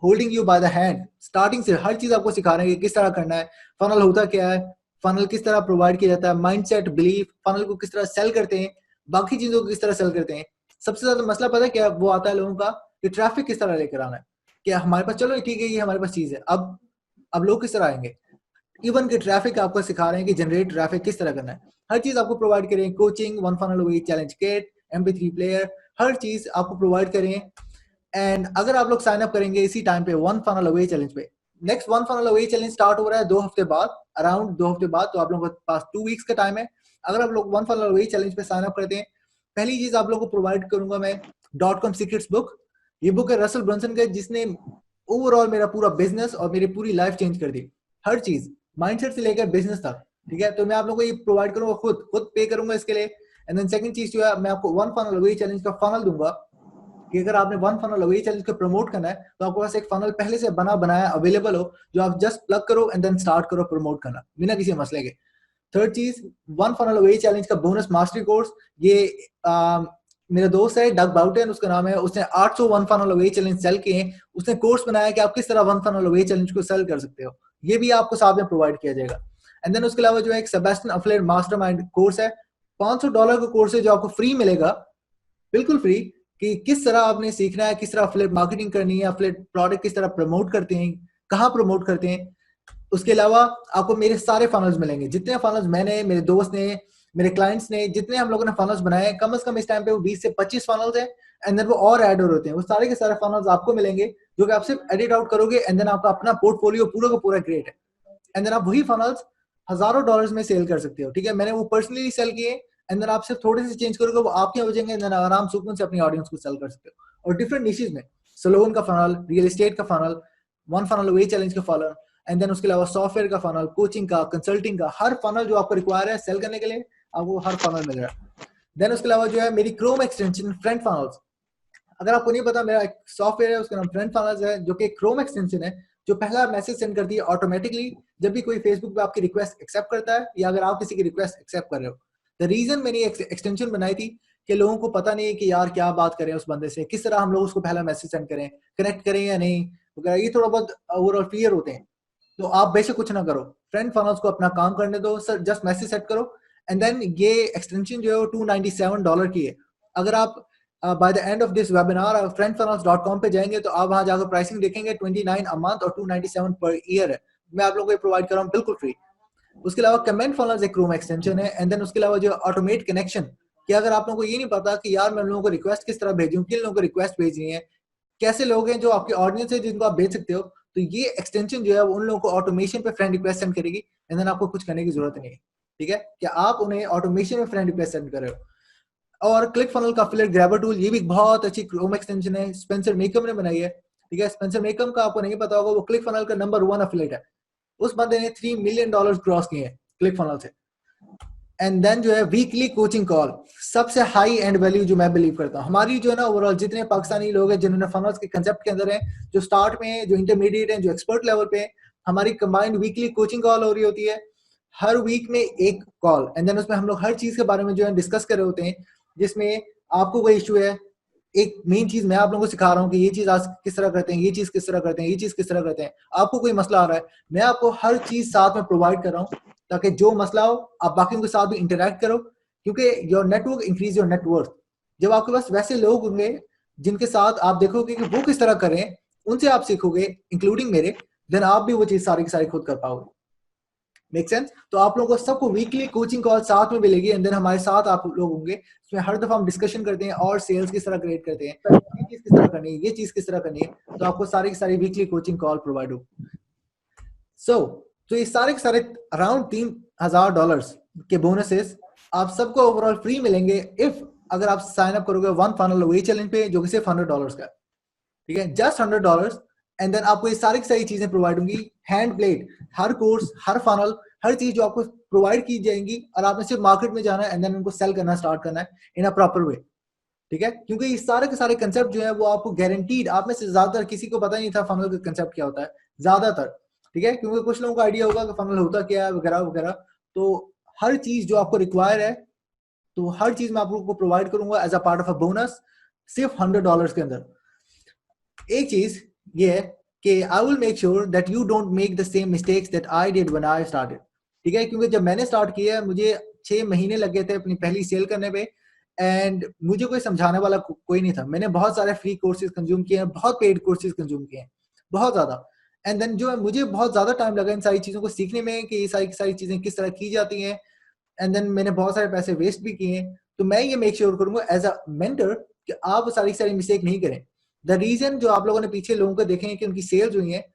holding you by the hand, starting से हर चीज आपको सिखा रहे हैं कि किस तरह करना है, फनल होता क्या है, फनल किस तरह प्रोवाइड किया जाता है, माइंडसेट, बिलीफ, फनल को किस तरह सेल करते हैं, बाकी चीजों को किस तरह सेल करते हैं। सबसे ज्यादा मसला पता है क्या वो आता है लोगों का, कि ट्रैफिक किस तरह लेकर आना है, कि हमारे पास चलो ठीक है ये हमारे पास चीज है, अब लोग किस तरह आएंगे। इवन के ट्रैफिक आपको सिखा रहे हैं कि जनरेट ट्रैफिक किस तरह करना है, हर चीज आपको प्रोवाइड करें, coaching, one funnel away challenge kit, MP3 player, हर चीज आपको प्रोवाइड करें। एंड अगर आप लोग साइन अप करेंगे इसी टाइम पे वन फनल अवे चैलेंज पे, next one funnel away challenge start हो रहा है 2 हफ्ते बाद, अराउंड 2 हफ्ते बाद, तो आप लोगों के पास 2 वीक्स का टाइम है। अगर आप लोग वन फनल अवे चैलेंज पे साइन अप करते हैं, पहली चीज आप लोगों को प्रोवाइड करूंगा मैं .com सीक्रेट्स बुक। ये बुक है रसल ब्रंसन का, जिसने ओवरऑल मेरा पूरा बिजनेस और मेरी पूरी लाइफ चेंज कर दी, हर चीज माइंडसेट से लेकर बिजनेस तक, ठीक है। तो मैं आप लोगों को ये प्रोवाइड करूंगा, खुद पे करूंगा इसके लिए। एंड देन सेकंड चीज जो है, मैं आपको वन फनल अवे चैलेंज का फनल दूंगा, कि अगर आपने वन फनल अवे चैलेंज को प्रमोट करना है, तो आपके पास एक फनल पहले से बनाया अवेलेबल हो, जो आप जस्ट प्लग करो एंड देन स्टार्ट करो प्रमोट करना बिना किसी मसले के। थर्ड चीज, वन फनल अवे चैलेंज का बोनस मास्टरी कोर्स, ये मेरा दोस्त है डग बाउटन, उसका नाम है, उसने 800 one funnel away challenge sell किए, उसने कोर्स बनाया कि आप किस तरह वन फनल अवे चैलेंज को सेल कर सकते हो, ये भी आपको साथ में प्रोवाइड किया जाएगा। एंड देन उसके अलावा जो है एक सेबेस्टियन एफिलिएट मास्टरमाइंड कोर्स है, $500 का कोर्स है जो आपको फ्री मिलेगा, बिल्कुल फ्री, कि किस तरह आपने सीखना है, किस तरह एफिलिएट मार्केटिंग करनी है, एफिलिएट प्रोडक्ट किस तरह प्रमोट करते हैं, कहाँ प्रमोट करते हैं। उसके अलावा आपको मेरे सारे फनल्स मिलेंगे, जितने फनल्स मैंने, मेरे दोस्त ने, मेरे क्लाइंट्स ने, जितने हम लोगों ने फनल्स बनाए, कम से कम इस टाइम पे वो 20 से 25 फनल्स हैं। एंड देन वो और ऐड होते हैं, वो सारे के सारे फनल्स आपको मिलेंगे, जो कि आप सिर्फ एडिट आउट करोगे, एंड देन आपका अपना पोर्टफोलियो पूरा का पूरा क्रिएट है। एंड देन आप वही फनल्स हजारों डॉलर्स में सेल कर सकते हो, ठीक है। मैंने वो पर्सनली सेल किए, एंड देन आप सिर्फ थोड़े से चेंज करोगे, वो आपके यहाँ बचेंगे, एंड देन आराम सुकून से अपनी ऑडियंस को सेल कर सकते हो। और डिफरेंट निशेस में, सलोन का फनल, रियल एस्टेट का funnel, one funnel away challenge का फनल, एंड देन उसके अलावा सॉफ्टवेयर का फनल, कोचिंग का, कंसल्टिंग का, हर फनल जो आपको रिक्वायर है सेल करने के लिए आपको हर फनल मिल रहा है। देन उसके अलावा जो है मेरी क्रोम एक्सटेंशन फ्रंट फनल्स, अगर आपको नहीं पता, मेरा एक सॉफ्टवेयर है उसका नाम फ्रंट फनल्स है, जो कि क्रोम एक्सटेंशन है जो पहला मैसेज सेंड करती है ऑटोमेटिकली जब भी कोई फेसबुक पे आपकी रिक्वेस्ट एक्सेप्ट करता है या अगर आप किसी की रिक्वेस्ट एक्सेप्ट कर रहे हो। द रीजन मैंने एक्सटेंशन बनाई थी कि लोगों को पता नहीं है कि यार क्या बात करें उस बंदे से, किस तरह हम लोग उसको पहला मैसेज सेंड करें, कनेक्ट करें या नहीं वगैरह, ये थोड़ा बहुत ओवरऑल क्लियर होते हैं। तो आप बेशक कुछ ना करो, फ्रंट फनल्स को अपना काम करने दो सर, जस्ट मैसेज सेट करो एंड देन ये एक्सटेंशन जो है वो $297 की है। अगर आप by the end of this webinar friendfunnels.com पे जाएंगे तो आप वहां जाकर प्राइसिंग देखेंगे 29 अ मंथ और 297 पर ईयर है। मैं आप लोगों को प्रोवाइड कर रहा हूँ बिल्कुल फ्री। उसके अलावा कमेंट फनल्स एक क्रोम एक्सटेंशन है एंड देन उसके अलावा जो ऑटोमेट कनेक्शन, कि अगर आप लोगों को ये नहीं पता कि यार मैं लोगों को रिक्वेस्ट किस तरह भेजूं, किन लोगों को रिक्वेस्ट भेजनी है, कैसे लोग हैं जो आपके ऑडियंस है जिनको आप भेज सकते हो, तो ये एक्सटेंशन जो है वो उन लोगों को ऑटोमेशन पे फ्रेंड रिक्वेस्ट सेंड करेगी एंड देन आपको कुछ करने की जरूरत नहीं है। ठीक है, कि आप उन्हें ऑटोमेशन में फ्रेंड रिक्वेस्ट सेंड कर रहे हो। और क्लिक फनल का एफिलिएट ग्रैबर टूल, ये भी बहुत अच्छी क्रोम एक्सटेंशन है, स्पेंसर मेकम ने बनाई है। ठीक है, स्पेंसर मेकम का आपको नहीं पता होगा, वो क्लिक फनल का नंबर 1 एफिलिएट है। उस बंदे ने $3 मिलियन क्रॉस किए हैं क्लिक फनल से। एंड देन जो है वीकली कोचिंग कॉल, सबसे हाई एंड वैल्यू जो मैं बिलीव करता हूँ हमारी जो है ना ओवरऑल जितने पाकिस्तानी लोग हैं जिन्होंने फनल्स के कंसेप्ट के अंदर हैं, जो स्टार्ट में है, जो इंटरमीडिएट है, जो एक्सपर्ट लेवल पे है, हमारी कंबाइंड वीकली कोचिंग कॉल हो रही होती है हर वीक में एक कॉल एंड देन उसमें हम लोग हर चीज के बारे में जो है डिस्कस कर रहे होते हैं, जिसमें आपको कोई इशू है, एक मेन चीज मैं आप लोगों को सिखा रहा हूँ कि ये चीज आज किस तरह करते हैं, ये चीज किस तरह करते हैं, ये चीज किस तरह करते हैं। आपको कोई मसला आ रहा है, मैं आपको हर चीज साथ में प्रोवाइड कर रहा हूँ ताकि जो मसला हो आप बाकियों के साथ भी इंटरेक्ट करो, क्योंकि your network increase your net worth. जब आपके पास वैसे लोग होंगे जिनके साथ आप देखोगे कि वो किस तरह करें, उनसे आप सीखोगे इंक्लूडिंग मेरे, देन आप भी वो चीज सारी की सारी खुद कर पाओगे। Make sense? तो आप लोगों को सबको वीकली कोचिंग कॉल साथ में मिलेगी एंड देन हमारे साथ आप लोग होंगे, इसमें हर दफा हम डिस्कशन करते हैं और सेल्स किस तरह क्रिएट करते हैं, ये चीज किस तरह करनी है, ये चीज किस तरह करनी है, तो आपको सारी की सारी वीकली कोचिंग कॉल प्रोवाइड हो। तो ये सारे के सारे अराउंड $3,000 के बोनसेस आप सबको ओवरऑल फ्री मिलेंगे इफ अगर आप साइन अप करोगे वन फनल अवे चैलेंज पे, जो कि सिर्फ $100 का। ठीक है, जस्ट $100 एंड देन आपको ये सारी की सारी चीजें प्रोवाइड होंगी, हैंड प्लेट, हर कोर्स, हर फनल, हर चीज जो आपको प्रोवाइड की जाएंगी और आपने सिर्फ मार्केट में जाना है एंड देन उनको सेल करना स्टार्ट करना है इन अ प्रॉपर वे। ठीक है, क्योंकि ये सारे के सारे कंसेप्ट जो है वो आपको गारंटीड, आप में से ज्यादातर किसी को पता नहीं था फनल का कंसेप्ट क्या होता है ज्यादातर। ठीक है, क्योंकि कुछ लोगों को आइडिया होगा कि फनल होता क्या है वगैरह वगैरह। तो हर चीज जो आपको रिक्वायर है, तो हर चीज मैं आपको प्रोवाइड करूंगा as a part of a bonus, सिर्फ $100 के अंदर। एक चीज ये है कि I will make sure that you don't make the same mistakes that I did when I started. ठीक है, क्योंकि जब मैंने स्टार्ट किया मुझे 6 महीने लग गए थे अपनी पहली सेल करने पे एंड मुझे कोई समझाने वाला कोई नहीं था। मैंने बहुत सारे फ्री कोर्सेज कंज्यूम किए हैं, बहुत पेड कोर्सेज कंज्यूम किए हैं, बहुत ज्यादा। एंड देन जो है मुझे बहुत ज्यादा टाइम लगा इन सारी चीजों को सीखने में कि ये सारी की सारी चीजें किस तरह की जाती हैं एंड देन मैंने बहुत सारे पैसे वेस्ट भी किए हैं। तो मैं ये मेक श्योर करूंगा एज अ मेंटर कि आप सारी सारी मिस्टेक नहीं करें। द रीजन जो आप लोगों ने पीछे लोगों को देखे हैं कि उनकी सेल्स हुई है,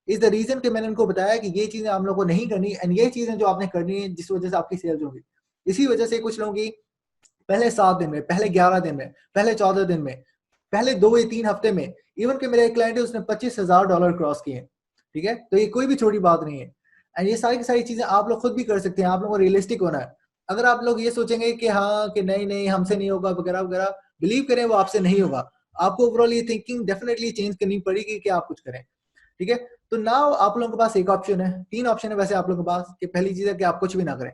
इज द रीजन कि मैंने उनको बताया कि ये चीजें आप लोगों को नहीं करनी एंड ये चीजें जो आपने करनी है जिस वजह से आपकी सेल्स होंगी। इसी वजह से कुछ लोगों की पहले 7 दिन में, पहले 11 दिन में, पहले 14 दिन में, पहले 2 या 3 हफ्ते में, इवन कि मेरा एक क्लाइंट है उसने $25,000 क्रॉस किए। ठीक है, तो ये कोई भी छोटी बात नहीं है एंड ये सारी की सारी चीजें आप लोग खुद भी कर सकते हैं। आप लोगों को रियलिस्टिक होना है। अगर आप लोग ये सोचेंगे कि हाँ कि नहीं नहीं हमसे नहीं होगा वगैरह वगैरह, बिलीव करें वो आपसे नहीं होगा। आपको ओवरऑल ये थिंकिंग डेफिनेटली चेंज करनी पड़ेगी कि आप कुछ करें। ठीक है, तो नाउ आप लोगों के पास एक ऑप्शन है, 3 ऑप्शन है वैसे आप लोगों के पास, कि पहली चीज है कि आप कुछ भी ना करें।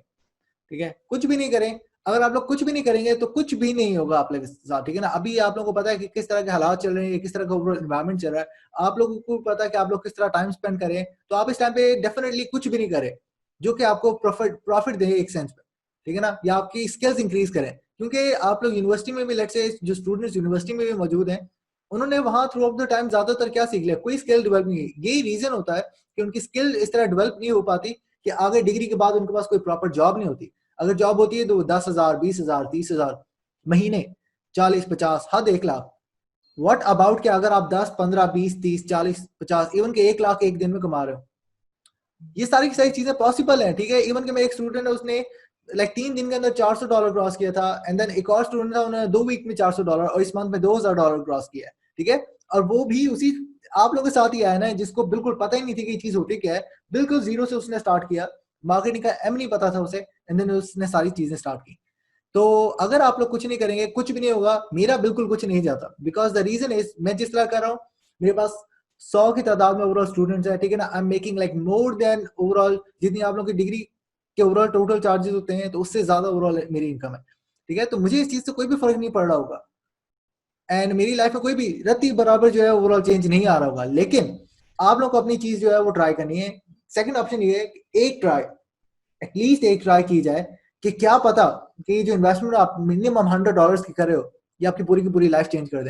ठीक है, कुछ भी नहीं करें। अगर आप लोग कुछ भी नहीं करेंगे तो कुछ भी नहीं होगा आप लोग के साथ। ठीक है ना, अभी आप लोगों को पता है कि किस तरह के हालात चल रहे हैं, किस तरह का ओवरऑल एनवायरनमेंट चल रहा है, आप लोगों को पता है कि आप लोग किस तरह टाइम स्पेंड करें, तो आप इस टाइम पे डेफिनेटली कुछ भी नहीं करें जो कि आपको प्रॉफिट दे एक सेंस पे। ठीक है ना, या आपकी स्किल्स इंक्रीज करें, क्योंकि आप लोग यूनिवर्सिटी में भी, लेट्स से जो स्टूडेंट्स यूनिवर्सिटी में भी मौजूद हैं, उन्होंने वहां थ्रू आउट द टाइम ज्यादातर क्या सीख लिया, कोई स्किल डेवलप नहीं है। यही रीजन होता है कि उनकी स्किल इस तरह डेवलप नहीं हो पाती कि आगे डिग्री के बाद उनके पास कोई प्रॉपर जॉब नहीं होती। अगर जॉब होती है तो 10,000, 20,000, 30,000 महीने, 40-50, हद 1 लाख। व्हाट अबाउट कि अगर आप 10, 15, 20, 30, 40, 50, इवन के 1 लाख एक दिन में कमा रहे हो, ये सारी की सारी चीजें पॉसिबल है। ठीक है, इवन के मेरे एक स्टूडेंट है उसने लाइक 3 दिन के अंदर $400 क्रॉस किया था एंड देन एक और स्टूडेंट था उन्होंने 2 वीक में $400 और इस मंथ में $2,000 क्रॉस किया है। ठीक है, और वो भी उसी आप लोगों के साथ ही आया ना, जिसको बिल्कुल पता ही नहीं थी कि ये चीज होती क्या है, बिल्कुल जीरो से उसने स्टार्ट किया, मार्केटिंग का एम नहीं पता था उसे, एंड देन उसने सारी चीजें स्टार्ट की। तो अगर आप लोग कुछ नहीं करेंगे, कुछ भी नहीं होगा, मेरा बिल्कुल कुछ नहीं जाता, बिकॉज द रीजन इज, मैं जिस तरह कर रहा हूँ, मेरे पास 100 की तादाद में ओवरऑल स्टूडेंट्स है, ठीक है ना, I am making like more than overall जितनी आप लोगों की डिग्री के ओवरऑल टोटल चार्जेस होते हैं, तो उससे ज्यादा ओवरऑल मेरी इनकम है, ठीक है। तो मुझे इस चीज से कोई भी फर्क नहीं पड़ रहा होगा, एंड मेरी लाइफ में कोई भी रत्ती बराबर जो है ओवरऑल चेंज नहीं आ रहा होगा, लेकिन आप लोग को अपनी चीज जो है वो ट्राई करनी है। सेकंड ऑप्शन ये है कि एक ट्राई, एटलीस्ट एक ट्राई की जाए, कि क्या पता कि जो इन्वेस्टमेंट आप मिनिमम $100 की कर रहे हो, ये आपकी पूरी की पूरी लाइफ चेंज कर दे,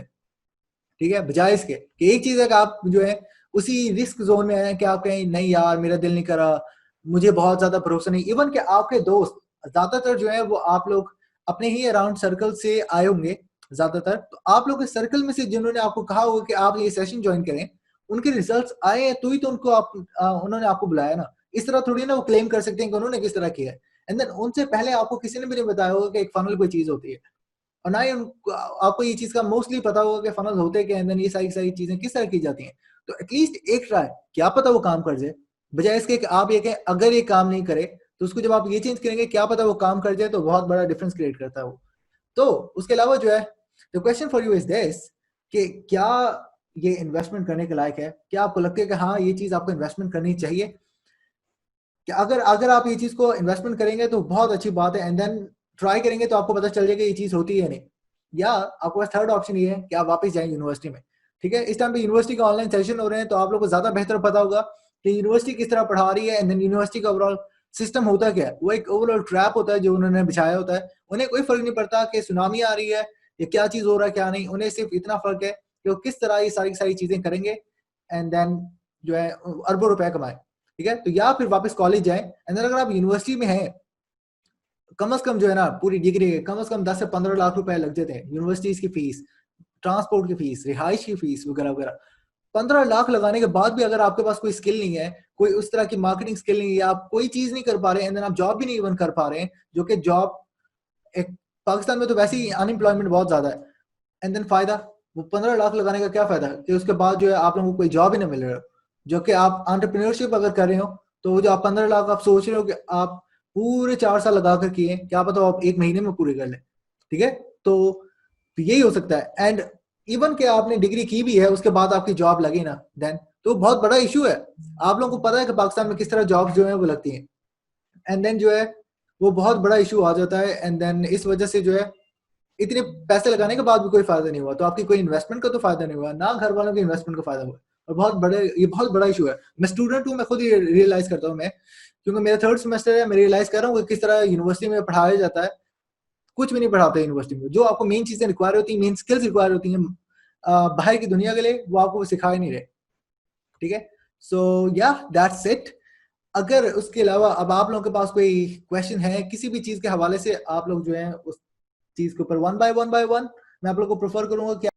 ठीक है। बजाय इसके कि एक चीज है कि आप जो है उसी रिस्क जोन में है कि आप कहें नहीं यार मेरा दिल नहीं करा, मुझे बहुत ज्यादा भरोसा नहीं, इवन कि आपके दोस्त ज्यादातर जो है वो आप लोग अपने ही अराउंड सर्कल से आए होंगे ज्यादातर, तो आप लोग के सर्कल में से जिन्होंने आपको कहा होगा कि आप ये सेशन ज्वाइन करें, उनके रिजल्ट्स आए हैं तो ही तो उनको आप उन्होंने आपको बुलाया ना। इस तरह थोड़ी ना वो क्लेम कर सकते हैं कि उन्होंने किस तरह किया है, एंड देन उनसे पहले आपको किसी ने भी नहीं बताया होगा कि एक फनल कोई चीज होती है, और ना ही आपको ये चीज का मोस्टली पता होगा कि फनल होते क्या है, ये सारी सारी चीजें किस तरह की जाती हैं। तो एटलीस्ट एक ट्राई, क्या पता वो काम कर जाए, बजाय इसके कि आप ये कहें अगर ये काम नहीं करे तो उसको जब आप ये चेंज करेंगे क्या पता वो काम कर जाए, तो बहुत बड़ा डिफरेंस क्रिएट करता है वो। तो उसके अलावा जो है, the question for you is this, कि क्या ये इन्वेस्टमेंट करने के लायक है, क्या आपको लगता है कि हाँ ये चीज आपको इन्वेस्टमेंट करनी चाहिए, कि अगर अगर आप ये चीज को इन्वेस्टमेंट करेंगे तो बहुत अच्छी बात है, एंड देन ट्राई करेंगे तो आपको पता चल जाएगा ये चीज होती है नहीं, या आपके पास थर्ड ऑप्शन ये है कि आप वापस जाएं यूनिवर्सिटी में, ठीक है। इस टाइम पे यूनिवर्सिटी का ऑनलाइन सेशन हो रहे हैं, तो आप लोग को ज्यादा बेहतर पता होगा कि यूनिवर्सिटी किस तरह पढ़ा रही है, एंड देन यूनिवर्सिटी का ओवरऑल सिस्टम होता क्या है, वो एक ओवरऑल ट्रैप होता है जो उन्होंने बिछाया होता है। उन्हें कोई फर्क नहीं पड़ता कि सुनामी आ रही है या क्या चीज हो रहा है क्या नहीं, उन्हें सिर्फ इतना फर्क है कि वो किस तरह ये सारी सारी चीजें करेंगे, एंड देन जो है अरबों रुपए कमाए, ठीक है। तो या फिर वापस कॉलेज जाए, एंड अगर आप यूनिवर्सिटी में हैं, कम से कम जो है ना पूरी डिग्री कम से कम 10 से 15 लाख रुपए लग जाते हैं, यूनिवर्सिटीज की फीस, ट्रांसपोर्ट की फीस, रिहाइश की फीस वगैरह वगैरह। 15 लाख लगाने के बाद भी अगर आपके पास कोई स्किल नहीं है, कोई उस तरह की मार्केटिंग स्किल नहीं है, या आप कोई चीज नहीं कर पा रहे हैं, एंड आप जॉब भी नहीं इवन कर पा रहे हैं, जो कि जॉब एक पाकिस्तान में तो वैसे ही अनएम्प्लॉयमेंट बहुत ज्यादा है, एंड देन फायदा, वो 15 लाख लगाने का क्या फायदा कि उसके बाद जो है आप लोगों को कोई जॉब ही नहीं मिल रहा, जो कि आप एंटरप्रेन्योरशिप अगर कर रहे हो, तो वो जो आप 15 लाख आप सोच रहे हो कि आप पूरे 4 साल लगा कर किए, क्या पता आप एक महीने में पूरे कर ले, ठीक है। तो यही हो सकता है, एंड इवन के आपने डिग्री की भी है उसके बाद आपकी जॉब लगे ना, देन तो बहुत बड़ा इशू है। आप लोगों को पता है कि पाकिस्तान में किस तरह जॉब जो है वो लगती हैं, एंड देन जो है वो बहुत बड़ा इशू आ जाता है, एंड देन इस वजह से जो है इतने पैसे लगाने के बाद भी कोई फायदा नहीं हुआ, तो आपकी कोई इन्वेस्टमेंट का तो फायदा नहीं हुआ ना, घर वालों के इन्वेस्टमेंट का फायदा हुआ, और बहुत बड़ा इशू है। मैं स्टूडेंट हूँ, मैं खुद ही रियलाइज करता हूँ, मैं क्योंकि मेरा थर्ड सेमेस्टर है, मैं रियलाइज कर रहा हूँ कि किस तरह यूनिवर्सिटी में पढ़ाया जाता है, कुछ भी नहीं पढ़ाते यूनिवर्सिटी में, जो आपको मेन चीजें रिक्वायर होती है, मेन स्किल्स रिक्वायर होती हैं बाहर की दुनिया के लिए, वो आपको सिखाए नहीं रहे, ठीक है। सो या दैट्स इट। अगर उसके अलावा अब आप लोगों के पास कोई क्वेश्चन है किसी भी चीज के हवाले से, आप लोग जो है उस चीज के ऊपर वन बाय वन मैं आप लोग को प्रेफर करूंगा कि